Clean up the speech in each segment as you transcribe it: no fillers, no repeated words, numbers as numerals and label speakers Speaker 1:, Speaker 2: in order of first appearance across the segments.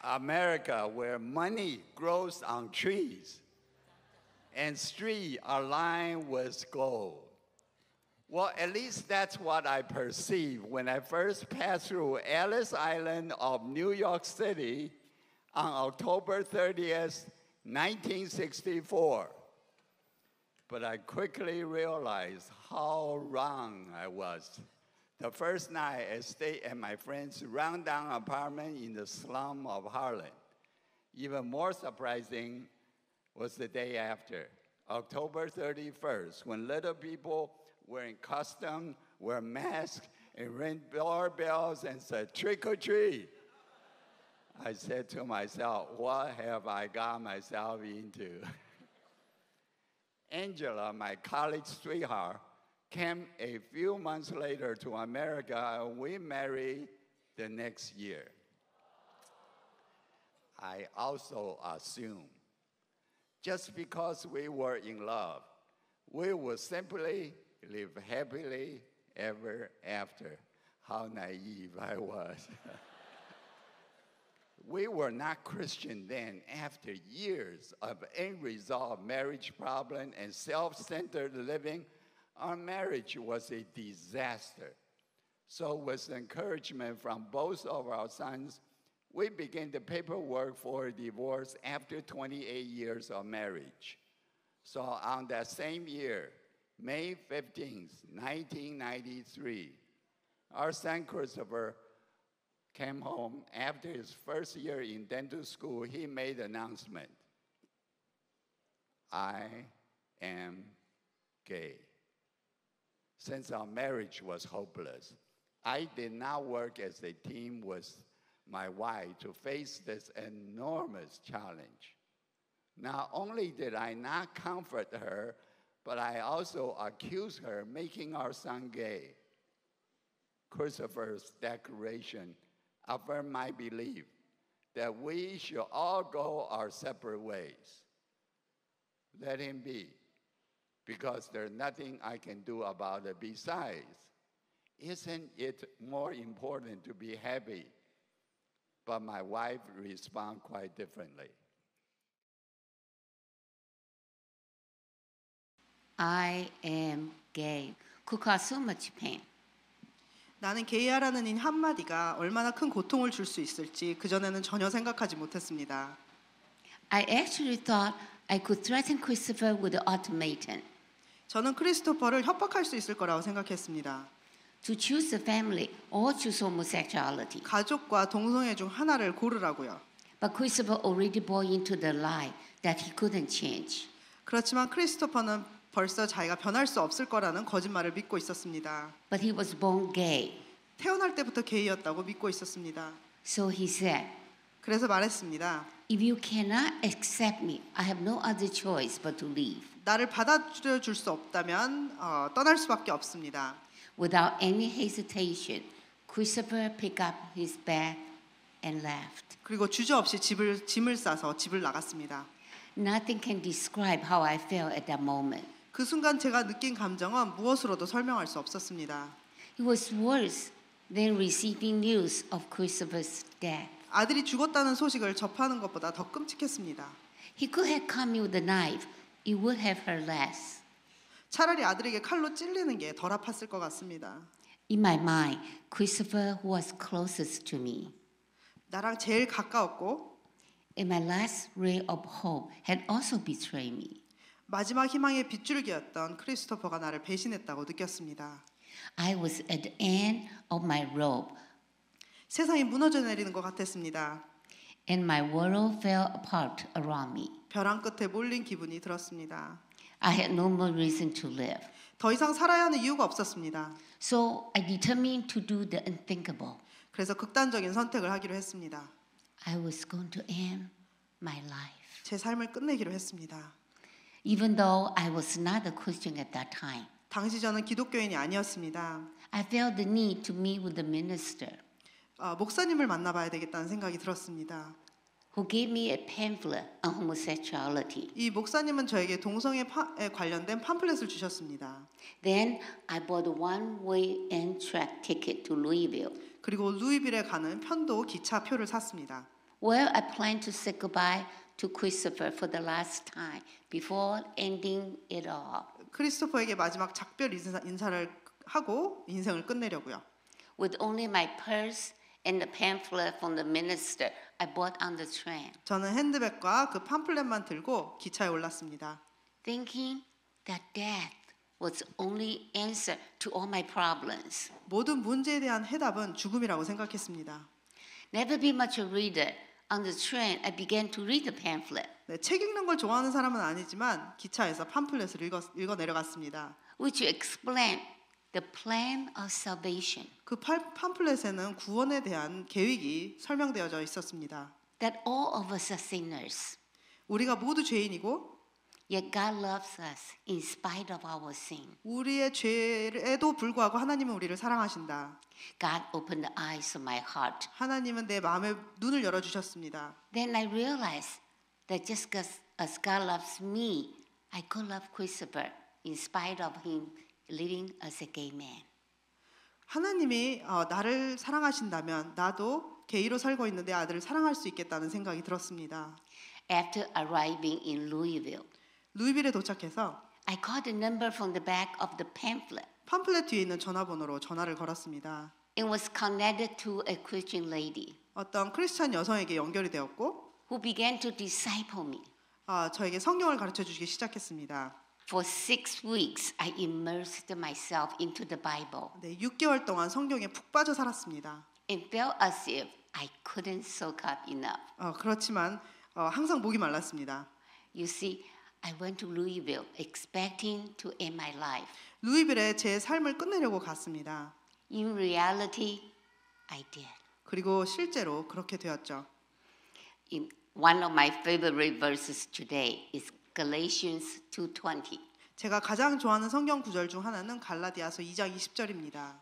Speaker 1: America where money grows on trees and streets are lined with gold. Well, at least that's what I perceived when I first passed through Ellis Island of New York City on October 30th, 1964. But I quickly realized how wrong I was. The first night, I stayed at my friend's rundown apartment in the slum of Harlem. Even more surprising was the day after, October 31st, when little people wearing costumes, wear masks, and ring doorbells and said, "Trick or treat." I said to myself, what have I got myself into? Angela, my college sweetheart, came a few months later to America, and we married the next year. I also assumed just because we were in love, we would simply live happily ever after. How naive I was. We were not Christian then. After years of unresolved marriage problem and self-centered living, our marriage was a disaster. So with encouragement from both of our sons, we began the paperwork for a divorce after 28 years of marriage. So on that same year, May 15th, 1993, our son Christopher came home. After his first year in dental school, he made an announcement. I am gay. Since our marriage was hopeless, I did not work as a team with my wife to face this enormous challenge. Not only did I not comfort her, but I also accused her making our son gay. Christopher's declaration affirmed my belief that we should all go our separate ways. Let him be, because there's nothing I can do about it. Besides, isn't it more important to be happy? But my wife responded quite differently.
Speaker 2: I am gay could cause so much pain.
Speaker 3: 나는 게이하라는 이 한마디가 얼마나 큰 고통을 줄 수 있을지 그전에는 전혀 생각하지 못했습니다.
Speaker 2: I actually thought I could threaten Christopher with the ultimatum
Speaker 3: 저는 크리스토퍼를 협박할 수 있을 거라고 생각했습니다.
Speaker 2: to choose the family or choose homosexuality.
Speaker 3: 가족과 동성애 중 하나를 고르라고요.
Speaker 2: But Christopher already bought into the lie that he couldn't change.
Speaker 3: 그렇지만 크리스토퍼는 벌써 자기가 변할 수 없을 거라는 거짓말을 믿고 있었습니다.
Speaker 2: But he was born gay.
Speaker 3: 태어날 때부터 게이였다고 믿고 있었습니다.
Speaker 2: So he said,
Speaker 3: 그래서 말했습니다.
Speaker 2: if you cannot accept me, I have no other choice but to leave.
Speaker 3: 나를 받아들여 줄 수 없다면 떠날 수밖에 없습니다.
Speaker 2: Without any hesitation, Christopher picked up his bag and left.
Speaker 3: 그리고 주저없이 짐을 싸서 집을 나갔습니다.
Speaker 2: Nothing can describe how I felt at that moment.
Speaker 3: 그 순간 제가 느낀 감정은 무엇으로도 설명할 수 없었습니다.
Speaker 2: It was worse than receiving news of Christopher's death.
Speaker 3: 아들이 죽었다는 소식을 접하는 것보다 더 끔찍했습니다.
Speaker 2: He could have come in with a knife. It would have hurt less.
Speaker 3: 차라리 아들에게 칼로 찔리는 게 덜 아팠을 것 같습니다.
Speaker 2: In my mind, Christopher was closest to me.
Speaker 3: 나랑 제일 가까웠고
Speaker 2: And my last ray of hope had also betrayed me.
Speaker 3: 마지막 희망의 빗줄기였던 크리스토퍼가 나를 배신했다고 느꼈습니다.
Speaker 2: I was at the end of my rope,
Speaker 3: 세상이 무너져 내리는 것 같았습니다.
Speaker 2: and my world fell apart around me.
Speaker 3: 벼랑 끝에 몰린 기분이 들었습니다.
Speaker 2: I had no more reason to live.
Speaker 3: 더 이상 살아야 하는 이유가 없었습니다.
Speaker 2: So I determined to do the unthinkable.
Speaker 3: 그래서 극단적인 선택을 하기로 했습니다.
Speaker 2: I was going to end my life.
Speaker 3: 제 삶을 끝내기로 했습니다.
Speaker 2: Even though I was not a Christian at that time,
Speaker 3: 당시 저는 기독교인이 아니었습니다.
Speaker 2: I felt the need to meet with the minister
Speaker 3: 목사님을 만나봐야 되겠다는 생각이 들었습니다.
Speaker 2: who gave me a pamphlet on homosexuality.
Speaker 3: 이 목사님은 저에게 동성애에 관련된 팜플렛을 주셨습니다.
Speaker 2: Then I bought a one-way Amtrak ticket to Louisville.
Speaker 3: 그리고 루이빌에 가는 편도 기차표를 샀습니다.
Speaker 2: Well, I plan to say goodbye to Christopher for the last time before ending it all.
Speaker 3: 크리스토퍼에게 마지막 작별 인사를 하고 인생을 끝내려고요.
Speaker 2: With only my purse and the pamphlet from the minister I bought on the train.
Speaker 3: 저는 핸드백과 그 팜플렛만 들고 기차에 올랐습니다.
Speaker 2: Thinking that death was only answer to all my problems.
Speaker 3: 모든 문제에 대한 해답은 죽음이라고 생각했습니다.
Speaker 2: Never been much a reader. On the train, I began to read the pamphlet,
Speaker 3: 네, 책 읽는 걸 좋아하는 사람은 아니지만 기차에서 팜플렛을 읽어 내려갔습니다.
Speaker 2: which explained the plan of salvation.
Speaker 3: 그 팜플렛에는 구원에 대한 계획이 설명되어져 있었습니다.
Speaker 2: That all of us are sinners,
Speaker 3: 우리가 모두 죄인이고
Speaker 2: yet God loves us in spite of our sin.
Speaker 3: 우리의 죄에도 불구하고 하나님은 우리를 사랑하신다.
Speaker 2: God opened the eyes of my heart.
Speaker 3: 하나님은 내 마음의 눈을 열어주셨습니다.
Speaker 2: Then I realized that just as God loves me, I could love Christopher in spite of him living as a gay man.
Speaker 3: 하나님이 나를 사랑하신다면 나도 게이로 살고 있는 내 아들을 사랑할 수 있겠다는 생각이 들었습니다.
Speaker 2: After arriving in Louisville,
Speaker 3: 루이빌에 도착해서
Speaker 2: I called the number from the back of the pamphlet.
Speaker 3: 팜플렛 뒤에 있는 전화번호로 전화를 걸었습니다.
Speaker 2: It was connected to a Christian lady
Speaker 3: 어떤 크리스찬 여성에게 연결이 되었고
Speaker 2: who began to disciple me.
Speaker 3: 저에게 성경을 가르쳐 주시기 시작했습니다.
Speaker 2: For 6 weeks, I immersed myself into the Bible
Speaker 3: 네, 6개월 동안 성경에 푹 빠져 살았습니다.
Speaker 2: and felt as if I couldn't soak up enough.
Speaker 3: 그렇지만 항상 목이 말랐습니다.
Speaker 2: You see, I went to Louisville expecting to end my life.
Speaker 3: 루이빌에 제 삶을 끝내려고 갔습니다.
Speaker 2: In reality, I did.
Speaker 3: 그리고 실제로 그렇게 되었죠.
Speaker 2: One of my favorite verses today is Galatians 2:20.
Speaker 3: 제가 가장 좋아하는 성경 구절 중 하나는 갈라디아서 2장 20절입니다.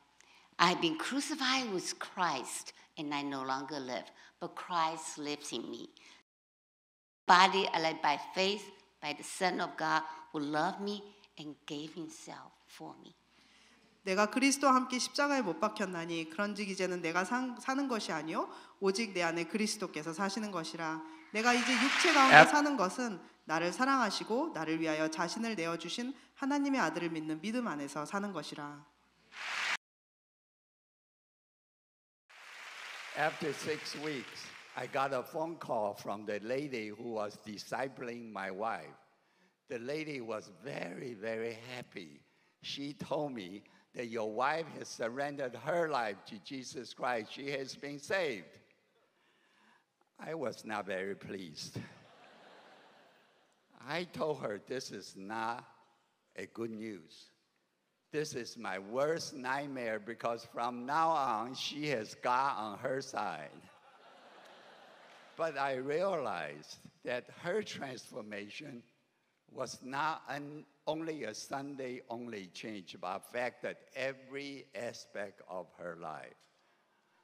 Speaker 2: I've been crucified with Christ, and I no longer live, but Christ lives in me. Body I live by faith, by the Son of God who loved me and gave himself for me.
Speaker 3: 내가 그리스도와 함께 십자가에 못 박혔나니 그런즉 이제는 내가 사는 것이 아니요 오직 내 안에 그리스도께서 사시는 것이라. 내가 이제 육체 가운데 사는 것은 나를 사랑하시고 나를 위하여 자신을 내어주신 하나님의 아들을 믿는 믿음 안에서 사는 것이라.
Speaker 1: After 6 weeks, I got a phone call from the lady who was discipling my wife. The lady was very, very happy. She told me that your wife has surrendered her life to Jesus Christ. She has been saved. I was not very pleased. I told her this is not a good news. This is my worst nightmare because from now on, she has God on her side. But I realized that her transformation was not only a Sunday-only change, but affected every aspect of her life.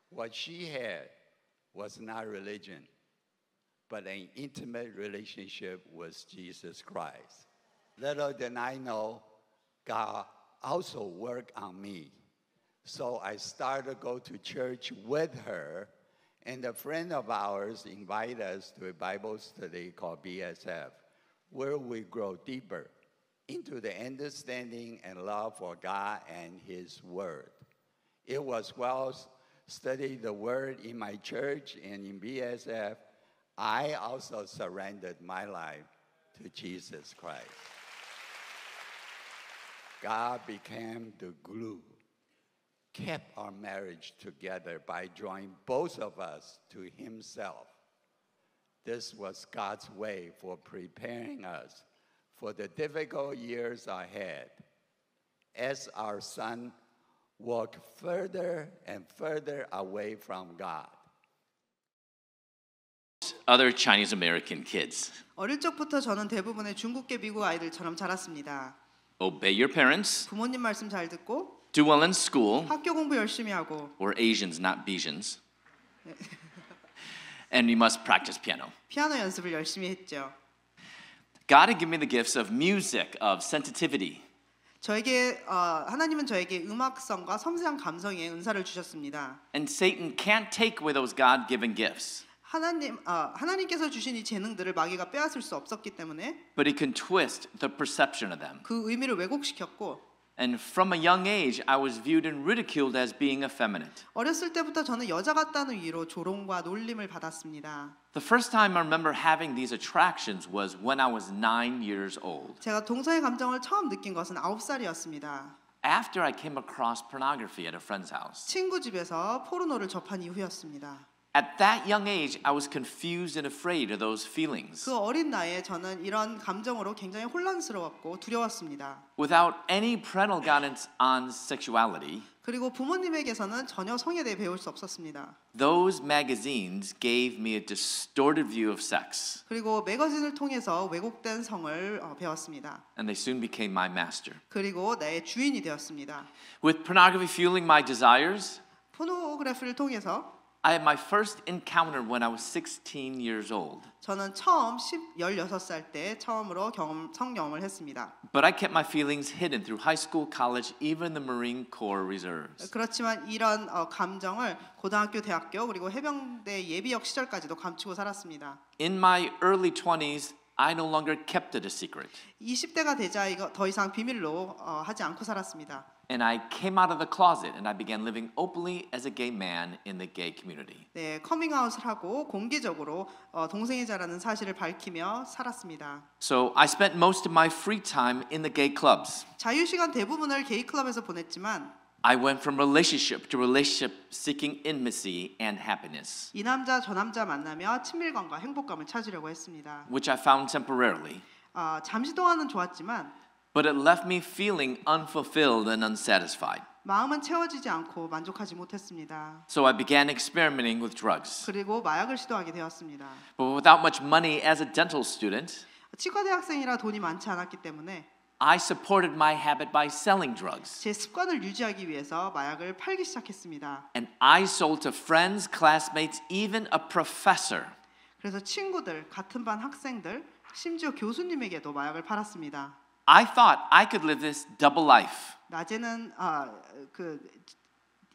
Speaker 1: What she had was not religion, but an intimate relationship with Jesus Christ. Little did I know, God also worked on me. So I started to go to church with her, and a friend of ours invited us to a Bible study called BSF, where we grow deeper into the understanding and love for God and His Word. It was well studied the Word in my church and in BSF. I also surrendered my life to Jesus Christ. God became the glue, kept our marriage together by drawing both of us to Himself. This was God's way for preparing us for the difficult years ahead as our son walked further and further away from God.
Speaker 4: Other Chinese American kids.
Speaker 3: 어릴 적부터 저는 대부분의 중국계 미국 아이들처럼 자랐습니다.
Speaker 4: Obey your parents,
Speaker 3: 부모님 말씀 잘 듣고
Speaker 4: do well in school,
Speaker 3: 학교 공부 열심히 하고
Speaker 4: we're Asians, not Bajans. And we must practice piano.
Speaker 3: 피아노 연습을 열심히 했죠.
Speaker 4: God had given me the gifts of music, of sensitivity.
Speaker 3: 하나님은 저에게 음악성과 섬세한 감성의 은사를 주셨습니다.
Speaker 4: And Satan can't take away those God-given gifts.
Speaker 3: 하나님께서 주신 이 재능들을 마귀가 빼앗을 수 없었기 때문에
Speaker 4: but he can twist the perception of them.
Speaker 3: 그 의미를 왜곡시켰고
Speaker 4: And from a young age, I was viewed and ridiculed as being effeminate.
Speaker 3: 어렸을 때부터 저는 여자 같다는 이유로 조롱과 놀림을 받았습니다.
Speaker 4: The first time I remember having these attractions was when I was 9 years old.
Speaker 3: 제가 동성애 감정을 처음 느낀 것은 9살이었습니다.
Speaker 4: After I came across pornography at a friend's house.
Speaker 3: 친구 집에서 포르노를 접한 이후였습니다.
Speaker 4: At that young age, I was confused and afraid of those feelings.
Speaker 3: 그 어린 나이에 저는 이런 감정으로 굉장히 혼란스러웠고 두려웠습니다.
Speaker 4: Without any parental guidance on sexuality,
Speaker 3: 그리고 부모님에게서는 전혀 성에 대해 배울 수 없었습니다.
Speaker 4: those magazines gave me a distorted view of sex,
Speaker 3: 그리고 매거진을 통해서 왜곡된 성을 배웠습니다.
Speaker 4: and they soon became my master.
Speaker 3: 그리고 나의 주인이 되었습니다.
Speaker 4: With pornography fueling my desires,
Speaker 3: 포노그래피를 통해서
Speaker 4: I had my first encounter when I was 16 years old.
Speaker 3: 저는 처음 16살 때 처음으로 성경험을 했습니다.
Speaker 4: But I kept my feelings hidden through high school, college, even the Marine Corps reserves.
Speaker 3: 그렇지만 이런 감정을 고등학교, 대학교 그리고 해병대 예비역 시절까지도 감추고 살았습니다.
Speaker 4: In my early 20s, I no longer kept it a secret.
Speaker 3: 20대가 되자 이거 더 이상 비밀로 하지 않고 살았습니다.
Speaker 4: And I came out of the closet and I began living openly as a gay man in the gay community.
Speaker 3: 네, 커밍아웃을 하고 공개적으로 동성애자라는 사실을 밝히며 살았습니다.
Speaker 4: So I spent most of my free time in the gay clubs.
Speaker 3: 자유 시간 대부분을 게이 클럽에서 보냈지만
Speaker 4: I went from relationship to relationship seeking intimacy and happiness,
Speaker 3: 이 남자 저 남자 만나며 친밀감과 행복감을 찾으려고 했습니다.
Speaker 4: which I found temporarily.
Speaker 3: 잠시 동안은 좋았지만
Speaker 4: But it left me feeling unfulfilled and unsatisfied.
Speaker 3: 마음은 채워지지 않고 만족하지 못했습니다.
Speaker 4: So I began experimenting with drugs.
Speaker 3: 그리고 마약을 시도하게 되었습니다.
Speaker 4: But without much money as a dental student,
Speaker 3: 치과 대학생이라 돈이 많지 않았기 때문에
Speaker 4: I supported my habit by selling drugs.
Speaker 3: 제 습관을 유지하기 위해서 마약을 팔기 시작했습니다.
Speaker 4: And I sold to friends, classmates, even a professor.
Speaker 3: 그래서 친구들, 같은 반 학생들, 심지어 교수님에게도 마약을 팔았습니다.
Speaker 4: I thought I could live this double life.
Speaker 3: 낮에는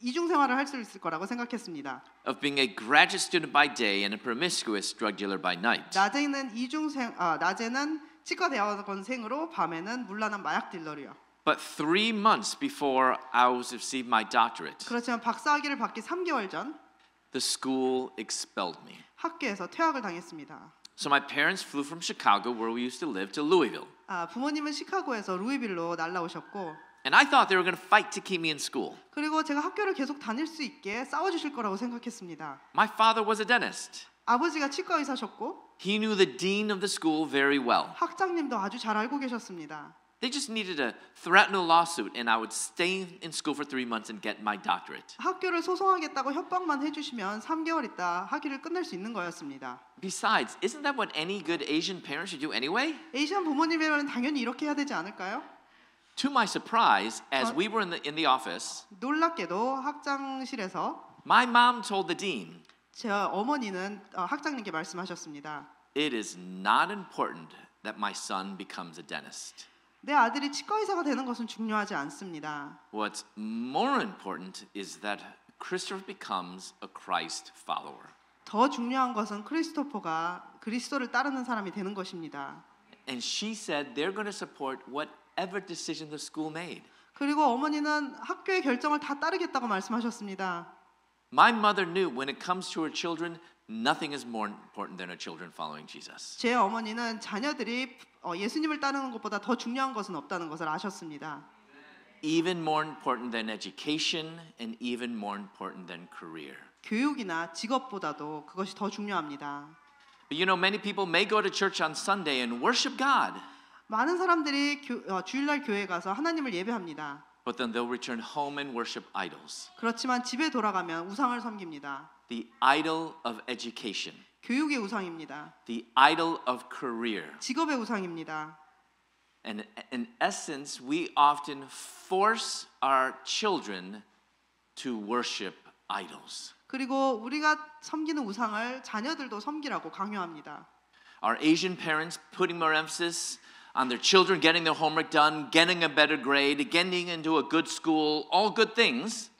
Speaker 3: 이중 생활을 할 수 있을 거라고 생각했습니다.
Speaker 4: Of being a graduate student by day and a promiscuous drug dealer by night.
Speaker 3: 낮에는 치과 대학원생으로 밤에는 문란한 마약 딜러리요.
Speaker 4: But 3 months before I was received my doctorate,
Speaker 3: 그렇지만 박사학위를 받기 3개월 전
Speaker 4: the school expelled me.
Speaker 3: 학교에서 퇴학을 당했습니다.
Speaker 4: So my parents flew from Chicago, where we used to live, to Louisville.
Speaker 3: 부모님은 시카고에서 루이빌로 날라오셨고
Speaker 4: And I thought they were going to fight to keep me in school.
Speaker 3: 그리고 제가 학교를 계속 다닐 수 있게 싸워주실 거라고 생각했습니다.
Speaker 4: My father was a dentist.
Speaker 3: 아버지가 치과 의사셨고
Speaker 4: He knew the dean of the school very well.
Speaker 3: 학장님도 아주 잘 알고 계셨습니다.
Speaker 4: They just needed to threaten a lawsuit and I would stay in school for 3 months and get my doctorate.
Speaker 3: 학교를 소송하겠다고 협박만 해주시면 3개월 있다 학위를 끝낼 수 있는 거였습니다.
Speaker 4: Besides, isn't that what any good Asian parent should do anyway?
Speaker 3: 에이시안 부모님이라면 당연히 이렇게 해야 되지 않을까요?
Speaker 4: To my surprise, as we were in the office,
Speaker 3: 놀랍게도 학장실에서
Speaker 4: my mom told the dean,
Speaker 3: 제 어머니는 학장님께 말씀하셨습니다.
Speaker 4: "It is not important that my son becomes a dentist.
Speaker 3: 내 아들이 치과 의사가 되는 것은 중요하지 않습니다.
Speaker 4: What's more important is that Christopher becomes a Christ follower."
Speaker 3: 더 중요한 것은 크리스토퍼가 그리스도를 따르는 사람이 되는 것입니다.
Speaker 4: And she said they're going to support whatever decision the school made.
Speaker 3: 그리고 어머니는 학교의 결정을 다 따르겠다고 말씀하셨습니다.
Speaker 4: My mother knew when it comes to her children, nothing is more important than her children following Jesus.
Speaker 3: 제 어머니는 자녀들이 예수님을 따르는 것보다 더 중요한 것은 없다는 것을 아셨습니다.
Speaker 4: Even more important than education and even more important than career.
Speaker 3: 교육이나 직업보다도 그것이 더 중요합니다.
Speaker 4: But you know, many people may go to church on Sunday and worship God,
Speaker 3: 많은 사람들이 주일날 교회에 가서 하나님을 예배합니다.
Speaker 4: but then they'll return home and worship idols.
Speaker 3: 그렇지만 집에 돌아가면 우상을 섬깁니다.
Speaker 4: The idol of education,
Speaker 3: 교육의 우상입니다.
Speaker 4: the idol of career.
Speaker 3: 직업의 우상입니다.
Speaker 4: And in essence, we often force our children to worship idols.
Speaker 3: 그리고 우리가 섬기는 우상을 자녀들도 섬기라고 강요합니다.
Speaker 4: Our Asian parents putting more emphasis on their children getting their homework done, getting a better grade, getting into a good school, all good things.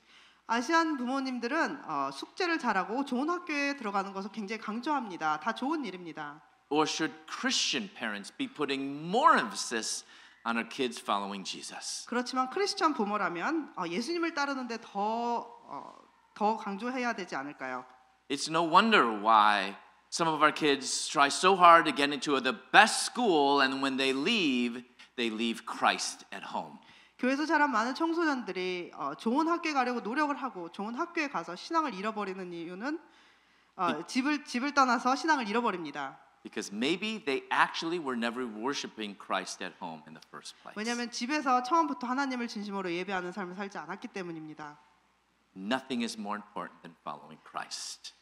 Speaker 3: 아시안 부모님들은 숙제를 잘하고 좋은 학교에 들어가는 것을 굉장히 강조합니다. 다 좋은 일입니다.
Speaker 4: Or should Christian parents be putting more emphasis on our kids following Jesus?
Speaker 3: 그렇지만 크리스천 부모라면 예수님을 따르는데 더 강조해야 되지 않을까요?
Speaker 4: It's no wonder why some of our kids try so hard to get into the best school, and when they leave Christ at home.
Speaker 3: 교회에서 자란 많은 청소년들이 좋은 학교에 가려고 노력을 하고 좋은 학교에 가서 신앙을 잃어버리는 이유는 집을 떠나서 신앙을 잃어버립니다.
Speaker 4: Because maybe they actually were never worshiping Christ at home in the first place.
Speaker 3: 왜냐하면 집에서 처음부터 하나님을 진심으로 예배하는 삶을 살지 않았기 때문입니다.
Speaker 4: Nothing is more important than following Christ.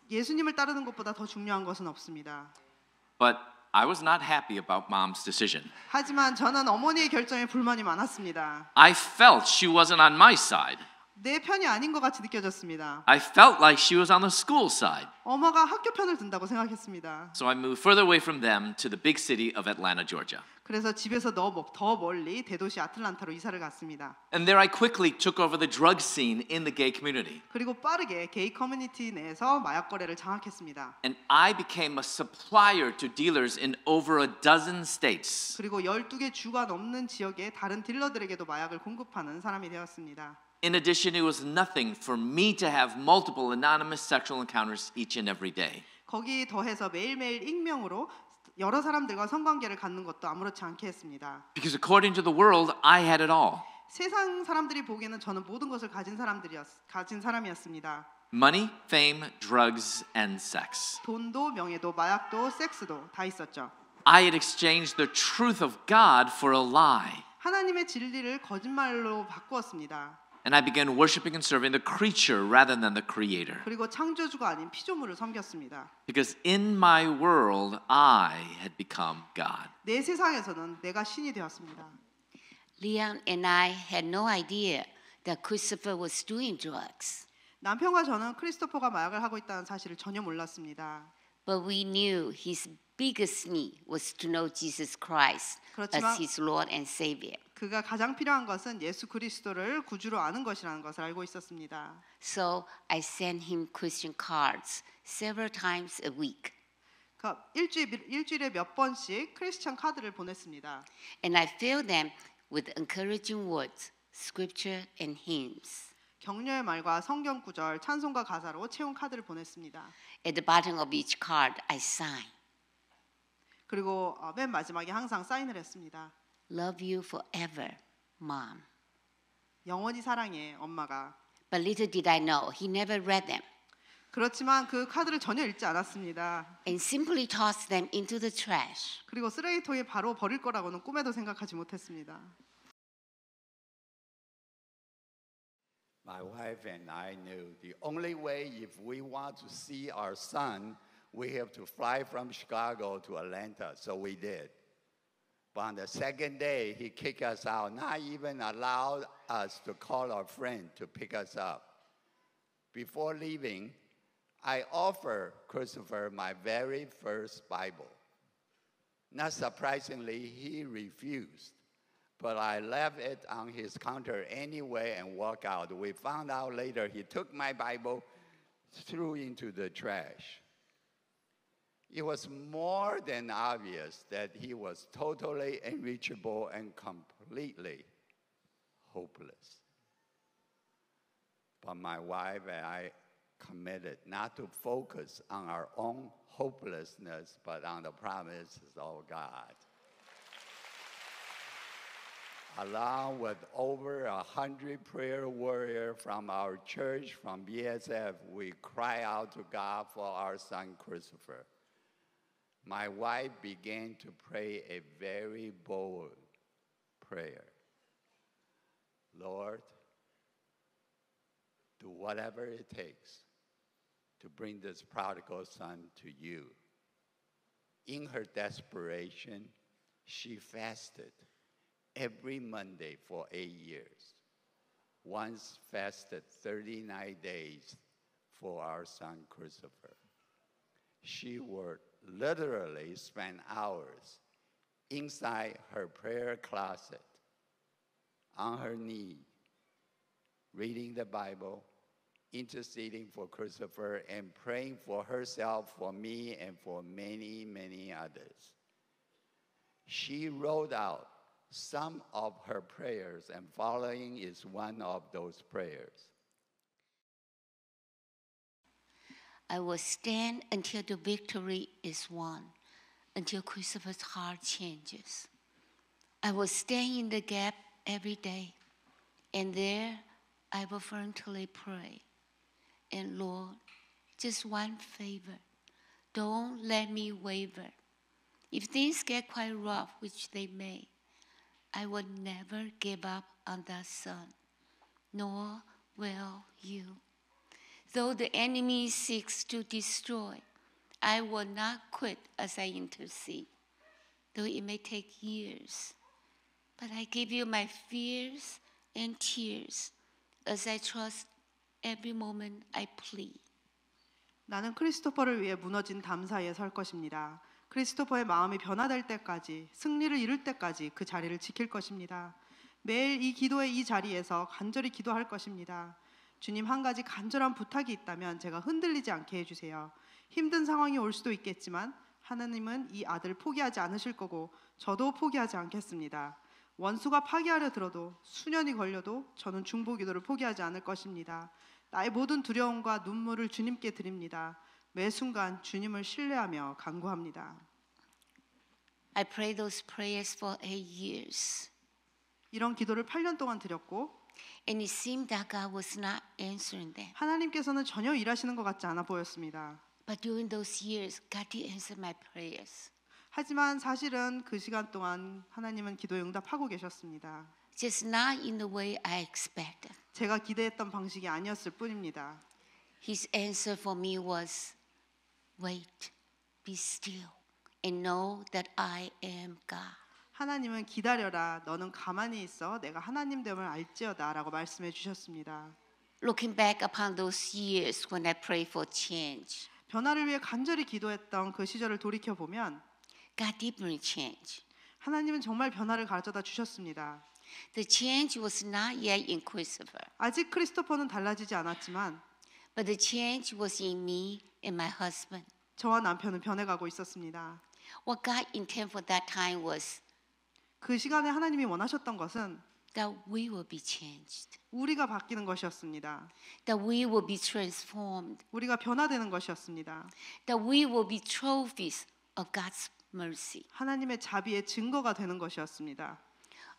Speaker 3: 예수님을 따르는 것보다 더 중요한 것은 없습니다.
Speaker 4: But I was not happy about Mom's decision.
Speaker 3: 하지만 저는 어머니의 결정에 불만이 많았습니다.
Speaker 4: I felt she wasn't on my side.
Speaker 3: 내 편이 아닌 것 같이 느껴졌습니다.
Speaker 4: I felt like she was on the school side.
Speaker 3: 엄마가 학교 편을 든다고 생각했습니다.
Speaker 4: So I moved further away from them to the big city of Atlanta, Georgia.
Speaker 3: 그래서 집에서 더 멀리 대도시 아틀란타로 이사를 갔습니다.
Speaker 4: And there I quickly took over the drug scene in the gay community.
Speaker 3: 그리고 빠르게 게이 커뮤니티 내에서 마약 거래를 장악했습니다.
Speaker 4: And I became a supplier to dealers in over a dozen states.
Speaker 3: 그리고 12개 주가 넘는 지역의 다른 딜러들에게도 마약을 공급하는 사람이 되었습니다.
Speaker 4: In addition, it was nothing for me to have multiple anonymous sexual encounters each and every day.
Speaker 3: 거기 더해서 매일매일 익명으로 여러 사람들과 성관계를 갖는 것도 아무렇지 않게 했습니다.
Speaker 4: Because according to the world, I had it all.
Speaker 3: 세상 사람들이 보기에는 저는 모든 것을 가진 사람이었습니다.
Speaker 4: Money, fame, drugs, and sex.
Speaker 3: 돈도 명예도 마약도 섹스도 다 있었죠.
Speaker 4: I had exchanged the truth of God for a lie.
Speaker 3: 하나님의 진리를 거짓말로 바꾸었습니다.
Speaker 4: And I began worshiping and serving the creature rather than the creator.
Speaker 3: 그리고 창조주가 아닌 피조물을 섬겼습니다.
Speaker 4: Because in my world, I had become God.
Speaker 3: 내 세상에서는 내가 신이 되었습니다.
Speaker 2: Leon and I had no idea that Christopher was doing drugs.
Speaker 3: 남편과 저는 크리스토퍼가 마약을 하고 있다는 사실을 전혀 몰랐습니다.
Speaker 2: But we knew his biggest need was to know Jesus Christ
Speaker 3: 그렇지만
Speaker 2: as his Lord and Savior.
Speaker 3: 그가 가장 필요한 것은 예수 그리스도를 구주로 아는 것이라는 것을 알고 있었습니다.
Speaker 2: So I sent him Christian cards several times a week.
Speaker 3: 그러니까 일주일에 몇 번씩 크리스천 카드를 보냈습니다.
Speaker 2: And I filled them with encouraging words, scripture and hymns.
Speaker 3: 격려의 말과 성경 구절, 찬송가 가사로 채운 카드를 보냈습니다.
Speaker 2: At the bottom of each card, I signed,
Speaker 3: 그리고 맨 마지막에 항상 사인을 했습니다.
Speaker 2: Love you forever, Mom.
Speaker 3: 영원히 사랑해, 엄마가.
Speaker 2: But little did I know, he never read them
Speaker 3: 그렇지만 그 카드를 전혀 읽지 않았습니다.
Speaker 2: and simply tossed them into the trash.
Speaker 3: 그리고 쓰레기통에 바로 버릴 거라고는 꿈에도 생각하지 못했습니다.
Speaker 1: My wife and I knew the only way if we want to see our son, we have to fly from Chicago to Atlanta. So we did. But on the second day, he kicked us out, not even allowed us to call our friend to pick us up. Before leaving, I offered Christopher my very first Bible. Not surprisingly, he refused. But I left it on his counter anyway and walked out. We found out later he took my Bible, threw into the trash. It was more than obvious that he was totally unreachable and completely hopeless. But my wife and I committed not to focus on our own hopelessness, but on the promises of God. Along with over 100 prayer warriors from our church, from BSF, we cry out to God for our son Christopher. My wife began to pray a very bold prayer. Lord, do whatever it takes to bring this prodigal son to you. In her desperation, she fasted every Monday for 8 years. Once fasted 39 days for our son Christopher. She would literally spend hours inside her prayer closet, on her knee, reading the Bible, interceding for Christopher, and praying for herself, for me, and for many, many others. She wrote out some of her prayers, and following is one of those prayers.
Speaker 2: I will stand until the victory is won, until Christopher's heart changes. I will stand in the gap every day, and there I will fervently pray. And Lord, just one favor, don't let me waver. If things get quite rough, which they may, I will never give up on that son, nor will you. Though the enemy seeks to destroy, I will not quit as I intercede, though it may take years. But I give you my fears and tears as I trust every moment I plead.
Speaker 3: 나는 크리스토퍼를 위해 무너진 담 사이에 설 것입니다. 크리스토퍼의 마음이 변화될 때까지, 승리를 이룰 때까지 그 자리를 지킬 것입니다. 매일 이 기도의 이 자리에서 간절히 기도할 것입니다. 주님, 한 가지 간절한 부탁이 있다면 제가 흔들리지 않게 해주세요. 힘든 상황이 올 수도 있겠지만 하나님은 이 아들을 포기하지 않으실 거고 저도 포기하지 않겠습니다. 원수가 파괴하려 들어도 수년이 걸려도 저는 중보기도를 포기하지 않을 것입니다. 나의 모든 두려움과 눈물을 주님께 드립니다. 매 순간 주님을 신뢰하며 간구합니다.
Speaker 2: I prayed those prayers for 8 years.
Speaker 3: 이런 기도를 8년 동안 드렸고
Speaker 2: And it seemed that God was not answering them.
Speaker 3: 하나님께서는 전혀 일하시는 것 같지 않아 보였습니다.
Speaker 2: But during those years, God did answer my prayers.
Speaker 3: 하지만 사실은 그 시간 동안 하나님은 기도에 응답하고 계셨습니다.
Speaker 2: Just not in the way I expected.
Speaker 3: 제가 기대했던 방식이 아니었을 뿐입니다.
Speaker 2: His answer for me was, wait, be still, and know that I am God.
Speaker 3: 하나님은 기다려라, 너는 가만히 있어, 내가 하나님됨을 알지어다 라고 말씀해 주셨습니다.
Speaker 2: Looking back upon those years when I prayed for change,
Speaker 3: 변화를 위해 간절히 기도했던 그 시절을 돌이켜보면
Speaker 2: God did bring change.
Speaker 3: 하나님은 정말 변화를 가져다 주셨습니다.
Speaker 2: The change was not yet in Christopher,
Speaker 3: 아직 크리스토퍼는 달라지지 않았지만
Speaker 2: but the change was in me and my husband.
Speaker 3: 저와 남편은 변해가고 있었습니다.
Speaker 2: What God intended for that time was
Speaker 3: 그 시간에 하나님이 원하셨던 것은
Speaker 2: that we will be changed,
Speaker 3: 우리가 바뀌는 것이었습니다.
Speaker 2: that we will be transformed,
Speaker 3: 우리가 변화되는 것이었습니다.
Speaker 2: that we will be trophies of God's mercy.
Speaker 3: 하나님의 자비의 증거가 되는 것이었습니다.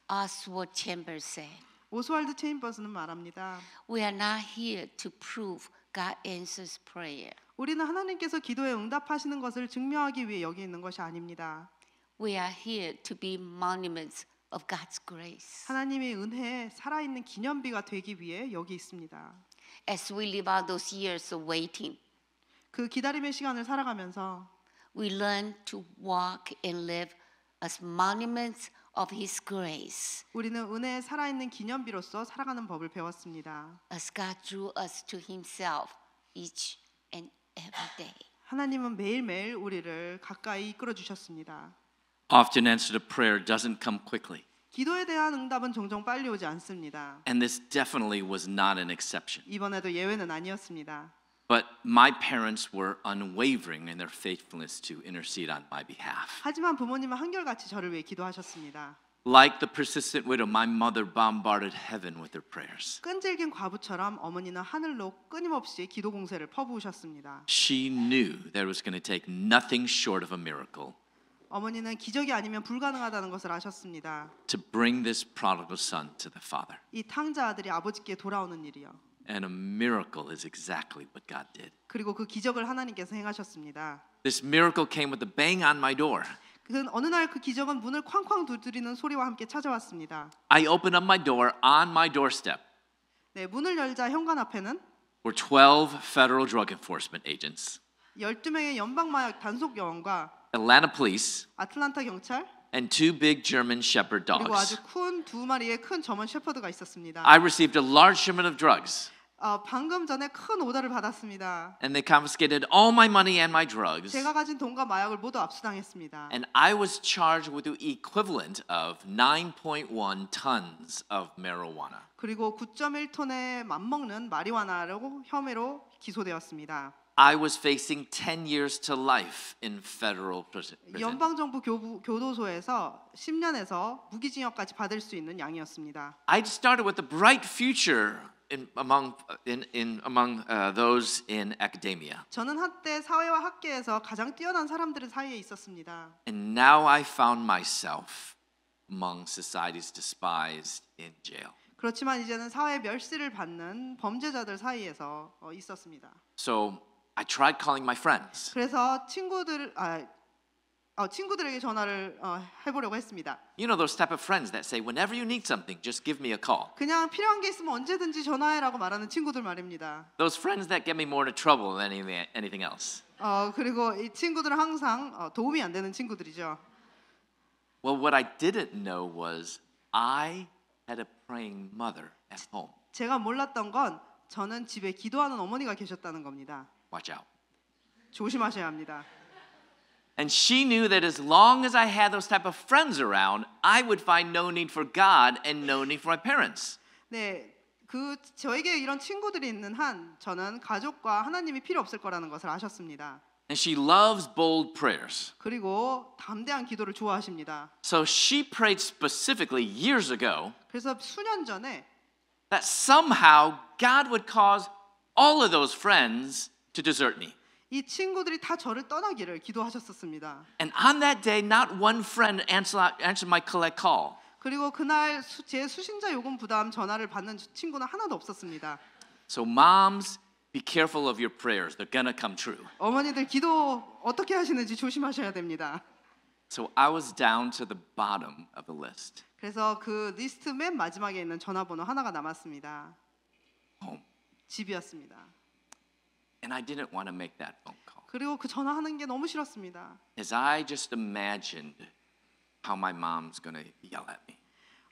Speaker 2: Oswald Chambers said,
Speaker 3: 오스왈드 체인버스는 말합니다.
Speaker 2: we are not here to prove God answers prayer.
Speaker 3: 우리는 하나님께서 기도에 응답하시는 것을 증명하기 위해 여기 있는 것이 아닙니다.
Speaker 2: We are here to be monuments of God's grace.
Speaker 3: 하나님의 은혜에 살아있는 기념비가 되기 위해 여기 있습니다.
Speaker 2: As we live out those years of waiting,
Speaker 3: 그 기다림의 시간을 살아가면서
Speaker 2: we learn to walk and live as monuments of His grace.
Speaker 3: 우리는 은혜에 살아있는 기념비로서 살아가는 법을 배웠습니다.
Speaker 2: As God drew us to Himself each and every day.
Speaker 3: 하나님은 매일매일 우리를 가까이 이끌어 주셨습니다.
Speaker 4: Often answer to prayer doesn't come quickly.
Speaker 3: 기도에 대한 응답은 종종 빨리 오지 않습니다.
Speaker 4: And this definitely was not an exception.
Speaker 3: 이번에도 예외는 아니었습니다.
Speaker 4: But my parents were unwavering in their faithfulness to intercede on my behalf.
Speaker 3: 하지만 부모님은 한결같이 저를 위해 기도하셨습니다.
Speaker 4: Like the persistent widow, my mother bombarded heaven with their prayers.
Speaker 3: 끈질긴 과부처럼 어머니는 하늘로 끊임없이 기도 공세를 퍼부으셨습니다.
Speaker 4: She knew there was going to take nothing short of a miracle
Speaker 3: 어머니는 기적이 아니면 불가능하다는 것을 아셨습니다.
Speaker 4: to bring this prodigal son to the father.
Speaker 3: 이 탕자 아들이 아버지께 돌아오는 일이요.
Speaker 4: And a miracle is exactly what God did.
Speaker 3: 그리고 그 기적을 하나님께서 행하셨습니다.
Speaker 4: This miracle came with a bang on my door.
Speaker 3: 어느 날 그 기적은 문을 쾅쾅 두드리는 소리와 함께 찾아왔습니다.
Speaker 4: I opened up my door on my doorstep.
Speaker 3: 네, 문을 열자 현관 앞에는
Speaker 4: Were 12 federal drug enforcement agents,
Speaker 3: 12명의 연방마약 단속 요원과
Speaker 4: Atlanta police,
Speaker 3: 아틀란타 경찰
Speaker 4: and 2 big German shepherd
Speaker 3: 그리고
Speaker 4: dogs.
Speaker 3: 아주 큰 2마리의 큰 저먼 셰퍼드가 있었습니다.
Speaker 4: I received a large shipment of drugs,
Speaker 3: 방금 전에 큰 오더를 받았습니다.
Speaker 4: and they confiscated all my money and my drugs.
Speaker 3: 제가 가진 돈과 마약을 모두 압수당했습니다.
Speaker 4: And I was charged with the equivalent of 9.1 tons of marijuana.
Speaker 3: 그리고 9.1톤의 맘먹는 마리화나라고 혐의로 기소되었습니다.
Speaker 4: I was facing 10 years to life in federal prison.
Speaker 3: 연방정부 교도소에서 10년에서 무기징역까지 받을 수 있는 양이었습니다.
Speaker 4: I started with a bright future among those in academia.
Speaker 3: 저는 한때 사회와 학계에서 가장 뛰어난 사람들 사이에 있었습니다.
Speaker 4: And now I found myself among society's despised in jail.
Speaker 3: 그렇지만 이제는 사회의 멸시를 받는 범죄자들 사이에서 있었습니다.
Speaker 4: So I tried calling my friends.
Speaker 3: 그래서 친구들에게 전화를 해보려고 했습니다.
Speaker 4: You know those type of friends that say whenever you need something, just give me a call.
Speaker 3: 그냥 필요한 게 있으면 언제든지 전화해라고 말하는 친구들 말입니다.
Speaker 4: Those friends that get me more into trouble than anything else.
Speaker 3: 그리고 이 친구들은 항상 도움이 안 되는 친구들이죠.
Speaker 4: Well, what I didn't know was I had a praying mother at home.
Speaker 3: 제가 몰랐던 건 저는 집에 기도하는 어머니가 계셨다는 겁니다.
Speaker 4: Watch out.
Speaker 3: 조심하셔야 합니다.
Speaker 4: And she knew that as long as I had those type of friends around, I would find no need for God and no need for my parents.
Speaker 3: 네, 저에게 이런 친구들이 있는 한 저는 가족과 하나님이 필요 없을 거라는 것을 아셨습니다.
Speaker 4: And she loves bold prayers.
Speaker 3: 그리고 담대한 기도를 좋아하십니다.
Speaker 4: So she prayed specifically years ago
Speaker 3: 그래서 수년 전에
Speaker 4: that somehow God would cause all of those friends to desert me.
Speaker 3: 이 친구들이 다 저를 떠나기를 기도하셨었습니다.
Speaker 4: And on that day, not one friend answered my collect call.
Speaker 3: 그리고 그날 제 수신자 요금 부담 전화를 받는 친구는 하나도 없었습니다.
Speaker 4: So moms, be careful of your prayers. They're gonna come true.
Speaker 3: 어머니들 기도 어떻게 하시는지 조심하셔야 됩니다.
Speaker 4: So I was down to the bottom of the list.
Speaker 3: 그래서 그 리스트 맨 마지막에 있는 전화번호 하나가 남았습니다.
Speaker 4: Home.
Speaker 3: 집이었습니다.
Speaker 4: And I didn't want to make that phone call.
Speaker 3: 그리고 그 전화하는 게 너무 싫었습니다.
Speaker 4: As I just imagined how my mom's gonna yell at me.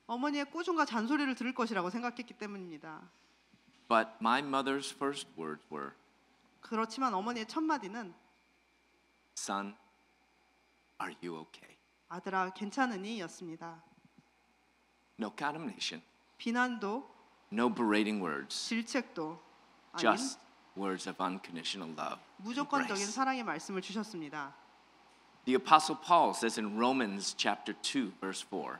Speaker 3: 어머니의 꾸중과 잔소리를 들을 것이라고 생각했기 때문입니다.
Speaker 4: But my mother's first words were,
Speaker 3: 그렇지만 어머니의 첫 마디는
Speaker 4: "Son, are you okay?"
Speaker 3: 아들아 괜찮으니? 였습니다.
Speaker 4: No condemnation,
Speaker 3: 비난도
Speaker 4: no berating words,
Speaker 3: 질책도 아닌
Speaker 4: just words of unconditional love. and
Speaker 3: 무조건적인
Speaker 4: grace.
Speaker 3: 사랑의 말씀을 주셨습니다.
Speaker 4: The Apostle Paul says in Romans chapter 2, verse 4,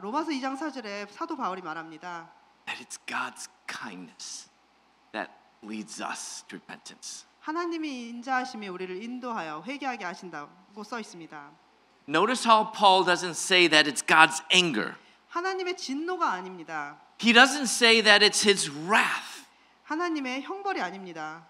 Speaker 3: 로마서 2장 4절에 사도 바울이 말합니다.
Speaker 4: that it's God's kindness that leads us to repentance.
Speaker 3: 하나님이 인자하심이 우리를 인도하여 회개하게 하신다고 써 있습니다.
Speaker 4: Notice how Paul doesn't say that it's God's anger.
Speaker 3: 하나님의 진노가 아닙니다.
Speaker 4: He doesn't say that it's his wrath,
Speaker 3: 하나님의 형벌이 아닙니다.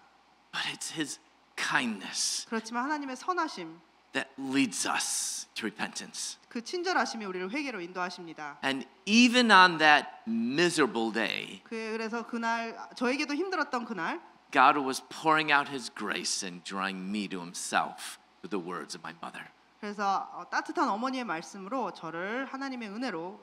Speaker 4: but it's his kindness
Speaker 3: 그렇지만 하나님의 선하심,
Speaker 4: that leads us to repentance.
Speaker 3: 그 친절하심이 우리를 회개로 인도하십니다.
Speaker 4: And even on that miserable day,
Speaker 3: 그래서 그날 저에게도 힘들었던 그날
Speaker 4: God was pouring out his grace and drawing me to himself with the words of my mother.
Speaker 3: 그래서 따뜻한 어머니의 말씀으로 저를 하나님의 은혜로